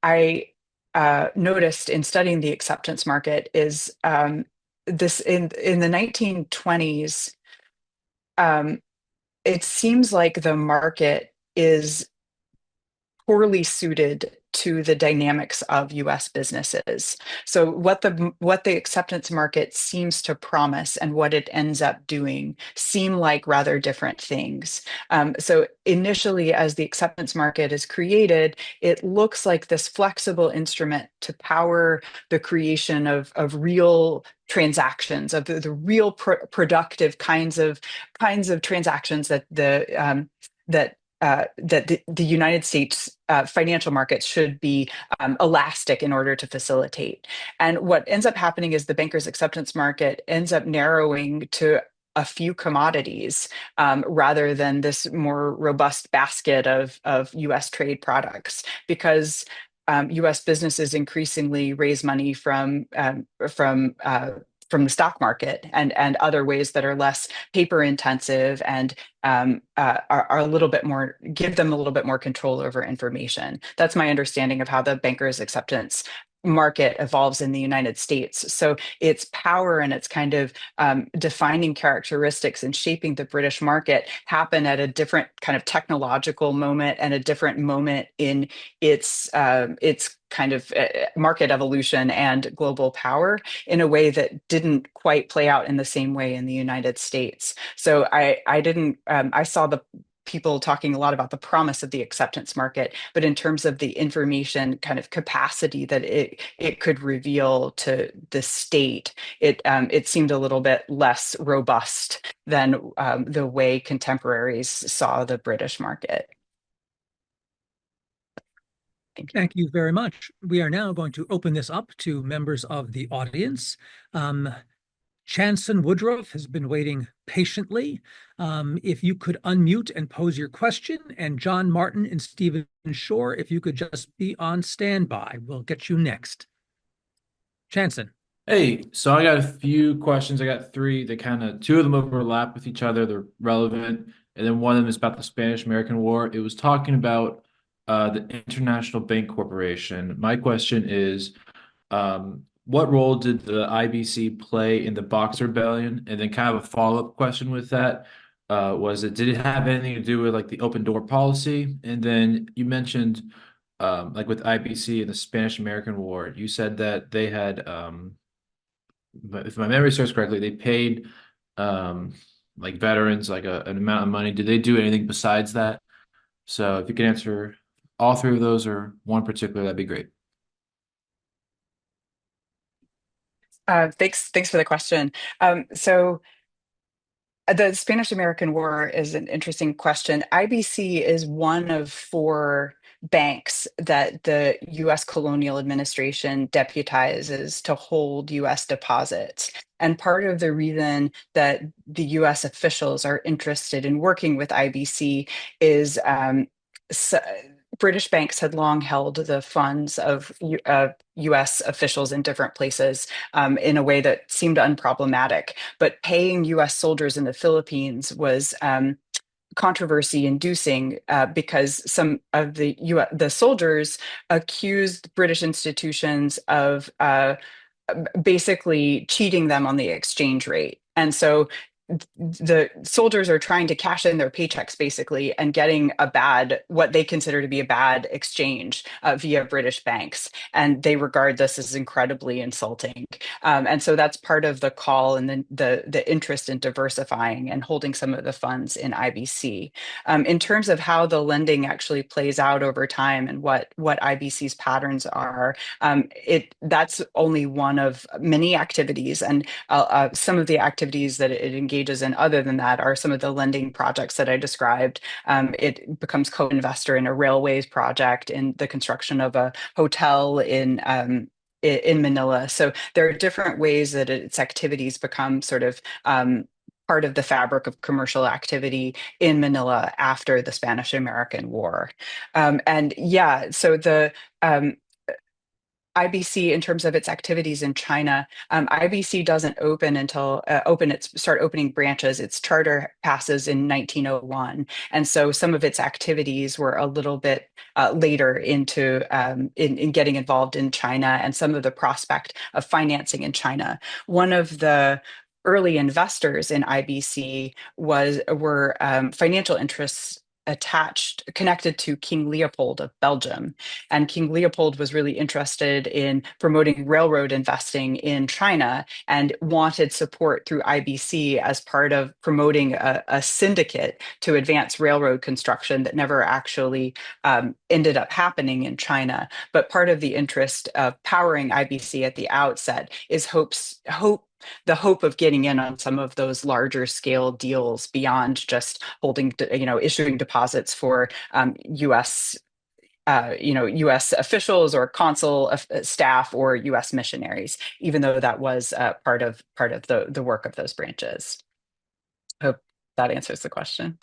I noticed in studying the acceptance market is this in the 1920s. It seems like the market is poorly suited to the dynamics of US businesses. So what the acceptance market seems to promise and what it ends up doing seem like rather different things. So initially, as the acceptance market is created, it looks like this flexible instrument to power the creation of real transactions, of the real productive kinds of transactions that the United States financial markets should be elastic in order to facilitate. And what ends up happening is the bankers' acceptance market ends up narrowing to a few commodities rather than this more robust basket of US trade products, because US businesses increasingly raise money from the stock market and other ways that are less paper intensive and are a little bit more, give them a little bit more control over information. That's my understanding of how the bankers' acceptance market evolves in the United States. So its power and its kind of defining characteristics and shaping the British market happen at a different kind of technological moment and a different moment in its kind of market evolution and global power in a way that didn't quite play out in the same way in the United States. So I saw the people talking a lot about the promise of the acceptance market, but in terms of the information kind of capacity that it could reveal to the state, it seemed a little bit less robust than the way contemporaries saw the British market. Thank you very much. We are now going to open this up to members of the audience. Chanson Woodruff has been waiting patiently. If you could unmute and pose your question, and John Martin and Stephen Shore, if you could just be on standby, we'll get you next. Chanson. Hey, so I got a few questions. I got three that two of them overlap with each other. They're relevant. And then one of them is about the Spanish-American War. It was talking about the International Bank Corporation. My question is, what role did the IBC play in the Boxer Rebellion? And then kind of a follow-up question with that, did it have anything to do with like the open door policy? And then you mentioned like with IBC and the Spanish-American War, you said that they had but if my memory serves correctly, they paid um like veterans like an amount of money. Did they do anything besides that? So if you could answer all three of those or one particular, that'd be great. Thanks for the question. So the Spanish American War is an interesting question. IBC is one of four banks that the US colonial administration deputizes to hold US deposits. And part of the reason that the US officials are interested in working with IBC is so, British banks had long held the funds of US officials in different places in a way that seemed unproblematic. But paying US soldiers in the Philippines was controversy inducing because some of the soldiers accused British institutions of basically cheating them on the exchange rate. And so the soldiers are trying to cash in their paychecks basically and getting what they consider to be a bad exchange via British banks. And they regard this as incredibly insulting. And so that's part of the call and the interest in diversifying and holding some of the funds in IBC. In terms of how the lending actually plays out over time and what IBC's patterns are, that's only one of many activities, and some of the activities that it engages in other than that are some of the lending projects that I described. It becomes co-investor in a railways project, in the construction of a hotel in Manila. So there are different ways that its activities become sort of part of the fabric of commercial activity in Manila after the Spanish American War. And yeah, so the IBC, in terms of its activities in China, IBC doesn't start opening branches. Its charter passes in 1901, and so some of its activities were a little bit later into in getting involved in China and some of the prospect of financing in China. One of the early investors in IBC were financial interests connected to King Leopold of Belgium. And King Leopold was really interested in promoting railroad investing in China and wanted support through IBC as part of promoting a syndicate to advance railroad construction that never actually ended up happening in China. But part of the interest of powering IBC at the outset is the hope of getting in on some of those larger scale deals beyond just issuing deposits for U.S. U.S. officials or consul staff or U.S. missionaries, even though that was part of the work of those branches. Hope that answers the question.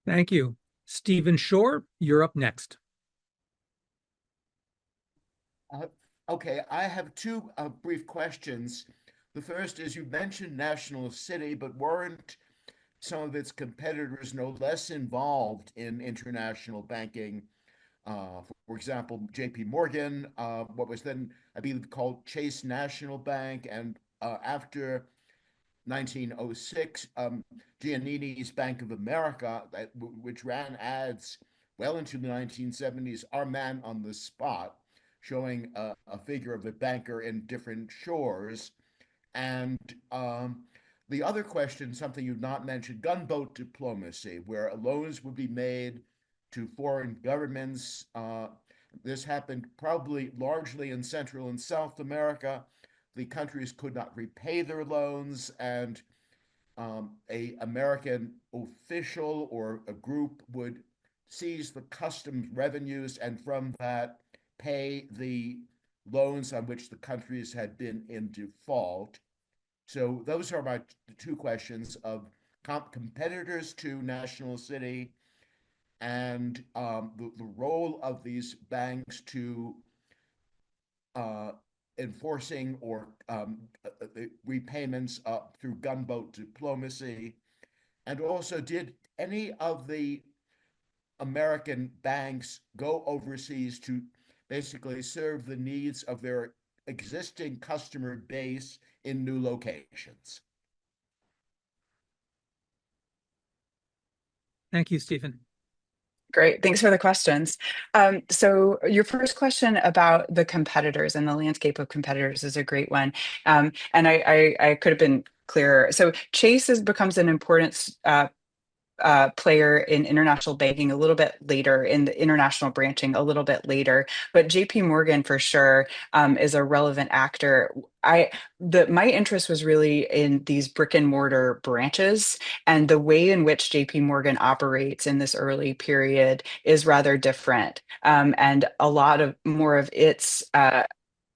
Thank you. Stephen Shore, you're up next. Okay, I have two brief questions. The first is, you mentioned National City, but weren't some of its competitors no less involved in international banking? For example, J.P. Morgan, what was then, I believe, called Chase National Bank, and after 1906, Giannini's Bank of America, which ran ads well into the 1970s, Our Man on the Spot, showing a figure of the banker in different shores. And the other question, something you've not mentioned, gunboat diplomacy, where loans would be made to foreign governments. This happened probably largely in Central and South America. The countries could not repay their loans, and a American official or a group would seize the customs revenues and from that pay the loans on which the countries had been in default. So those are my two questions of competitors to National City and the role of these banks to enforcing or repayments through gunboat diplomacy? And also, did any of the American banks go overseas to basically serve the needs of their existing customer base in new locations? Thank you, Stephen. Great. Thanks for the questions. So your first question about the competitors and the landscape of competitors is a great one. And I could have been clearer. So Chase becomes an important player in international banking a little bit later, in the international branching a little bit later, but JP Morgan for sure is a relevant actor. My interest was really in these brick and mortar branches, and the way in which JP Morgan operates in this early period is rather different. And a lot of more of its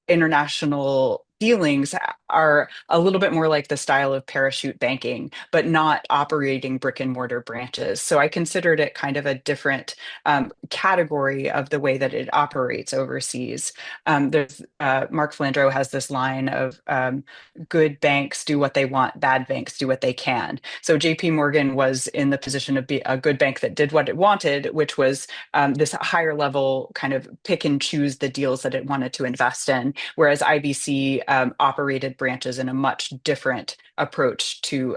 international dealings are a little bit more like the style of parachute banking, but not operating brick and mortar branches. So I considered it kind of a different category of the way that it operates overseas. There's Mark Flandreau has this line of good banks do what they want, bad banks do what they can. So JP Morgan was in the position of be a good bank that did what it wanted, which was this higher level kind of pick and choose the deals that it wanted to invest in, whereas IBC operated branches in a much different approach to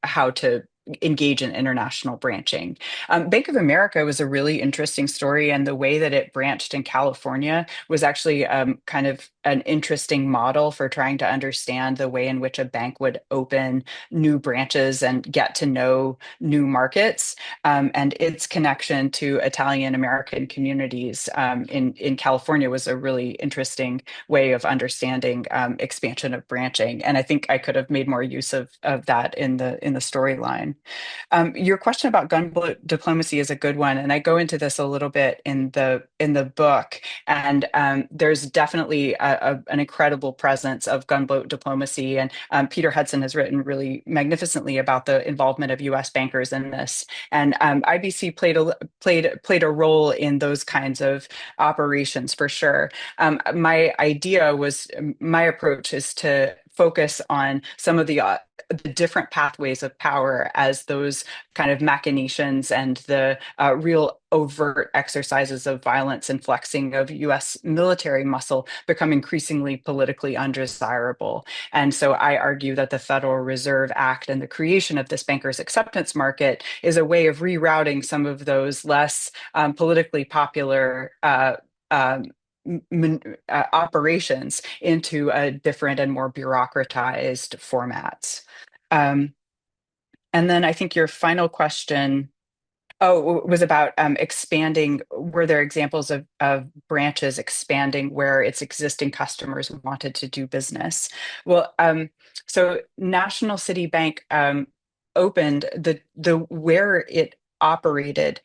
how to engage in international branching. Bank of America was a really interesting story, and the way that it branched in California was actually kind of an interesting model for trying to understand the way in which a bank would open new branches and get to know new markets, and its connection to Italian American communities in California was a really interesting way of understanding expansion of branching. And I think I could have made more use of that in the storyline. Your question about gunboat diplomacy is a good one, and I go into this a little bit in the book. And there's definitely an incredible presence of gunboat diplomacy, and Peter Hudson has written really magnificently about the involvement of U.S. bankers in this. And IBC played a role in those kinds of operations for sure. My approach is to focus on some of the different pathways of power as those kind of machinations and the real overt exercises of violence and flexing of U.S. military muscle become increasingly politically undesirable. And so I argue that the Federal Reserve Act and the creation of this bankers acceptance market is a way of rerouting some of those less politically popular operations into a different and more bureaucratized formats. And then I think your final question was about expanding. Were there examples of branches expanding where its existing customers wanted to do business? Well, so National City Bank opened the where it operated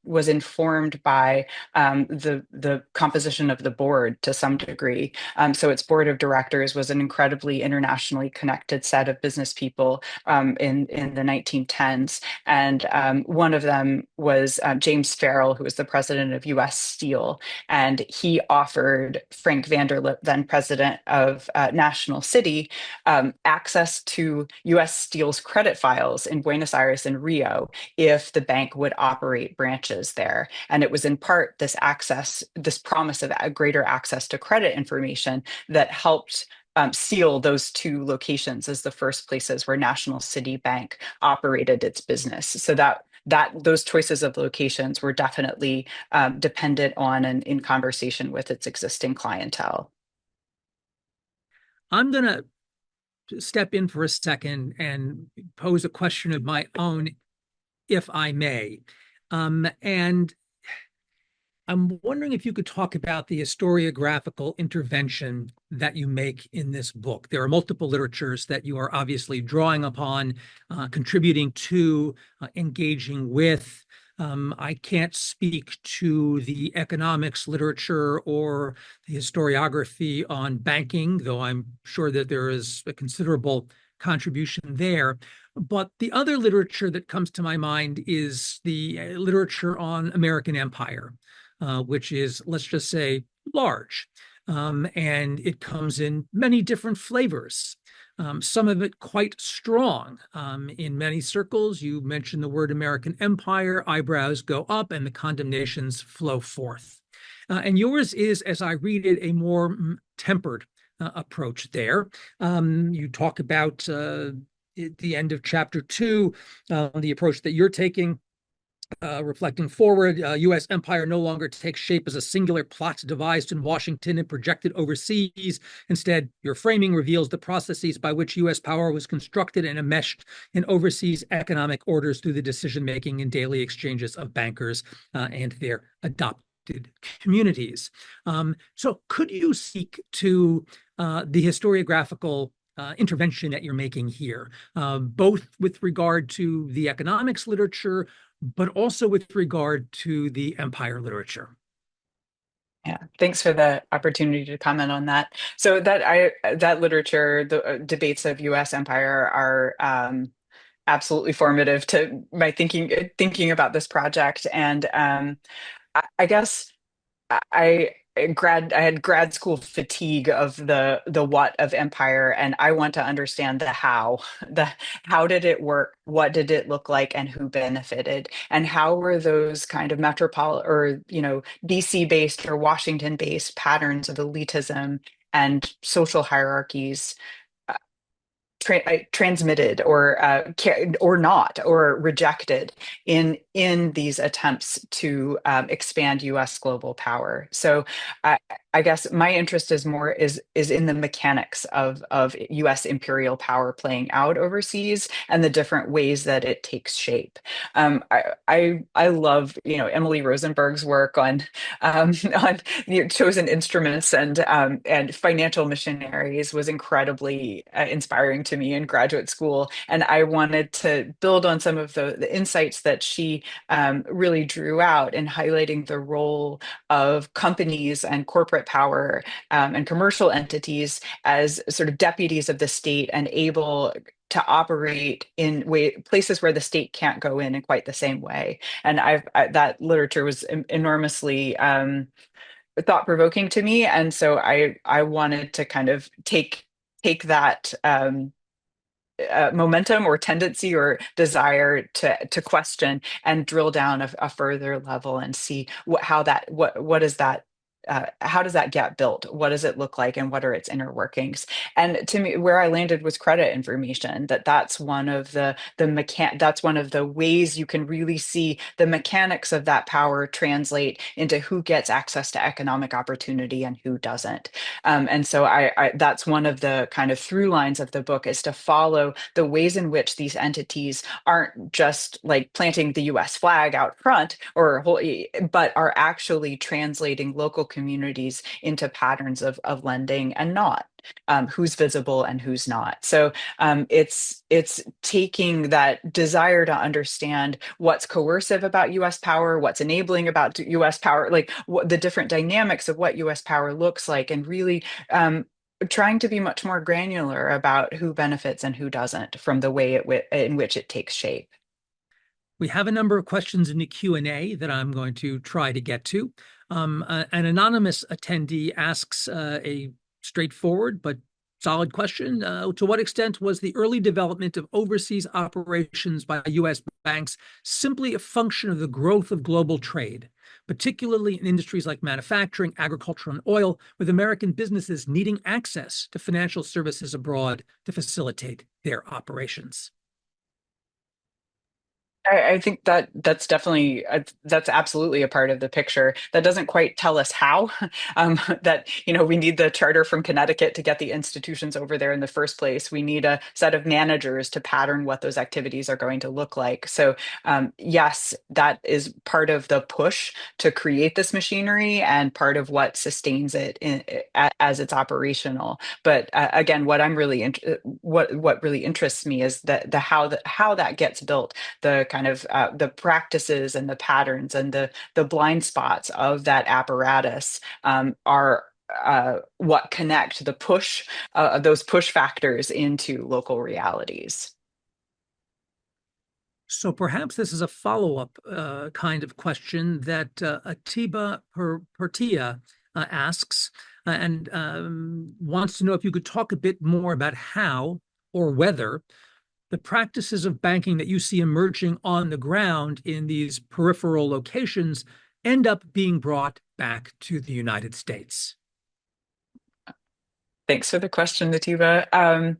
was informed by the composition of the board to some degree. So its board of directors was an incredibly internationally connected set of business people in the 1910s. And one of them was James Farrell, who was the president of U.S. Steel. And he offered Frank Vanderlip, then president of National City, access to U.S. Steel's credit files in Buenos Aires and Rio if the bank would operate branches there. And it was in part this promise of a greater access to credit information that helped seal those two locations as the first places where National City Bank operated its business. So that those choices of locations were definitely dependent on and in conversation with its existing clientele. I'm going to step in for a second and pose a question of my own, if I may. And I'm wondering if you could talk about the historiographical intervention that you make in this book. There are multiple literatures that you are obviously drawing upon, contributing to, engaging with. I can't speak to the economics literature or the historiography on banking, though I'm sure that there is a considerable contribution there. But the other literature that comes to my mind is the literature on American empire, which is, let's just say, large. and it comes in many different flavors. Some of it quite strong. In many circles, you mention the word American empire, eyebrows go up, and the condemnations flow forth. And yours is, as I read it, a more tempered approach there. You talk about at the end of chapter 2, the approach that you're taking. Reflecting forward, U.S. empire no longer takes shape as a singular plot devised in Washington and projected overseas. Instead, your framing reveals the processes by which U.S. power was constructed and enmeshed in overseas economic orders through the decision-making and daily exchanges of bankers and their adopted communities. So could you speak to the historiographical intervention that you're making here, both with regard to the economics literature, but also with regard to the empire literature? Yeah, thanks for the opportunity to comment on that. So that literature, the debates of U.S. empire are absolutely formative to my thinking about this project. And I guess I had grad school fatigue of the what of empire, and I want to understand the how. The how did it work? What did it look like, and who benefited? And how were those kind of metropolitan or DC based or Washington based patterns of elitism and social hierarchies transmitted or not or rejected in these attempts to expand U.S. global power. So I guess my interest is in the mechanics of U.S. imperial power playing out overseas and the different ways that it takes shape. I love Emily Rosenberg's work on chosen instruments and financial missionaries was incredibly inspiring to me in graduate school, and I wanted to build on some of the insights that she really drew out in highlighting the role of companies and corporate power and commercial entities as sort of deputies of the state and able to operate in places where the state can't go in quite the same way. And that literature was enormously thought-provoking to me, and so I wanted to kind of take that momentum or tendency or desire to question and drill down a further level and see what is that. How does that get built? What does it look like, and what are its inner workings? And to me, where I landed was credit information. That's one of that's one of the ways you can really see the mechanics of that power translate into who gets access to economic opportunity and who doesn't. And so that's one of the kind of through lines of the book, is to follow the ways in which these entities aren't just like planting the U.S. flag out front but are actually translating local communities into patterns of lending and not. Who's visible and who's not. So it's taking that desire to understand what's coercive about U.S. power, what's enabling about U.S. power, like what the different dynamics of what U.S. power looks like, and really trying to be much more granular about who benefits and who doesn't from the way in which it takes shape. We have a number of questions in the Q&A that I'm going to try to get to. An anonymous attendee asks a straightforward but solid question. To what extent was the early development of overseas operations by U.S. banks simply a function of the growth of global trade, particularly in industries like manufacturing, agriculture, and oil, with American businesses needing access to financial services abroad to facilitate their operations? I think that's definitely that's absolutely a part of the picture. That doesn't quite tell us how. That we need the charter from Connecticut to get the institutions over there in the first place. We need a set of managers to pattern what those activities are going to look like. So yes, that is part of the push to create this machinery and part of what sustains it as it's operational. But again, what really interests me is that how that gets built, the kind of the practices and the patterns and the blind spots of that apparatus are what connect those push factors into local realities. So perhaps this is a follow-up kind of question that Atiba Pertia asks and wants to know if you could talk a bit more about how or whether the practices of banking that you see emerging on the ground in these peripheral locations end up being brought back to the United States. Thanks for the question, Nativa.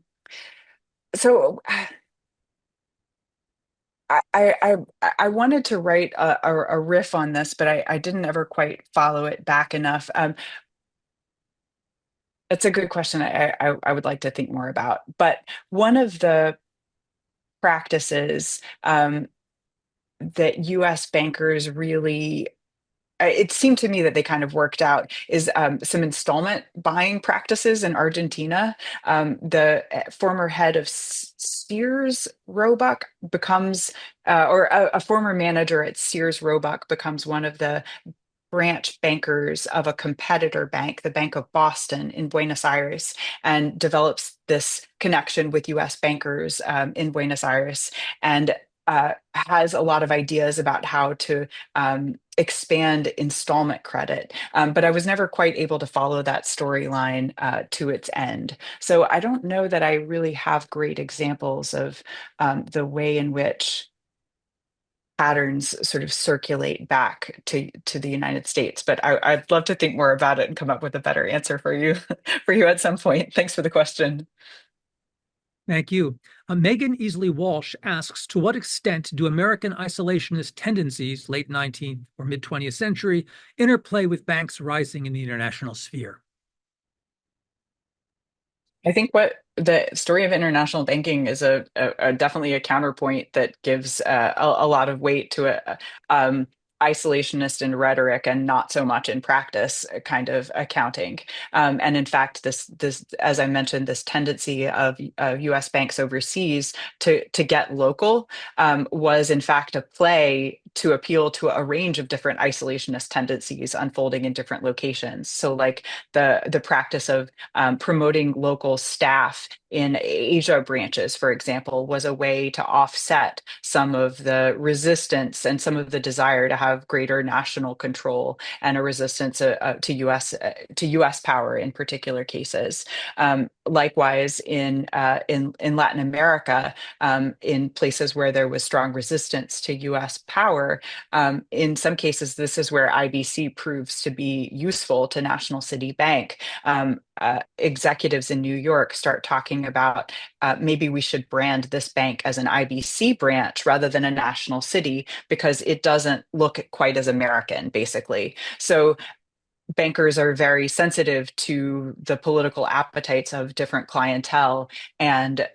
So I wanted to write a riff on this, but I didn't ever quite follow it back enough. It's a good question. I would like to think more about. But one of the practices that U.S. bankers really it seemed to me that they kind of worked out is some installment buying practices in Argentina. The former head of Sears Roebuck becomes, or a former manager at Sears Roebuck becomes one of the branch bankers of a competitor bank, the Bank of Boston in Buenos Aires, and develops this connection with US bankers in Buenos Aires, and has a lot of ideas about how to expand installment credit. But I was never quite able to follow that storyline to its end. So I don't know that I really have great examples of the way in which patterns sort of circulate back to the United States. But I'd love to think more about it and come up with a better answer for you for you at some point. Thanks for the question. Thank you. Megan Easley Walsh asks, to what extent do American isolationist tendencies, late 19th or mid 20th century, interplay with banks rising in the international sphere? I think what the story of international banking is a definitely a counterpoint that gives a lot of weight to a isolationist in rhetoric and not so much in practice kind of accounting. And in fact, this as I mentioned, this tendency of U.S. banks overseas to get local was in fact a play to appeal to a range of different isolationist tendencies unfolding in different locations. So like the practice of promoting local staff in Asia branches, for example, was a way to offset some of the resistance and some of the desire to have greater national control and a resistance to U.S. power in particular cases. Likewise, in Latin America, in places where there was strong resistance to U.S. power, in some cases, this is where IBC proves to be useful to National City Bank. Executives in New York start talking about maybe we should brand this bank as an IBC branch rather than a national city because it doesn't look quite as American, basically. So bankers are very sensitive to the political appetites of different clientele and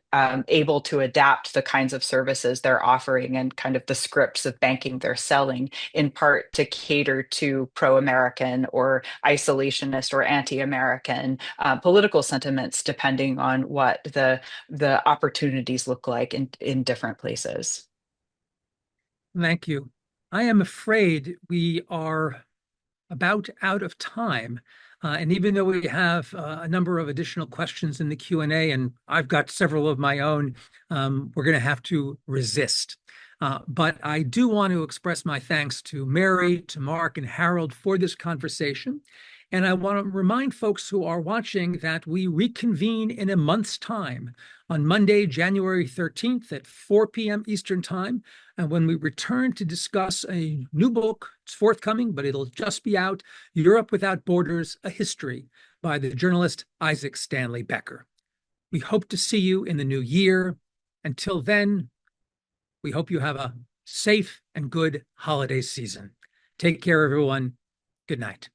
able to adapt the kinds of services they're offering and kind of the scripts of banking they're selling, in part to cater to pro-American or isolationist or anti-American political sentiments, depending on what the opportunities look like in different places. Thank you. I am afraid we are about out of time. And even though we have a number of additional questions in the Q&A, and I've got several of my own, we're going to have to resist. But I do want to express my thanks to Mary, to Mark, and Harold for this conversation. And I want to remind folks who are watching that we reconvene in a month's time on Monday, January 13th at 4 p.m. Eastern Time. And when we return to discuss a new book, it's forthcoming, but it'll just be out, Europe Without Borders, A History by the journalist Isaac Stanley Becker. We hope to see you in the new year. Until then, we hope you have a safe and good holiday season. Take care, everyone. Good night.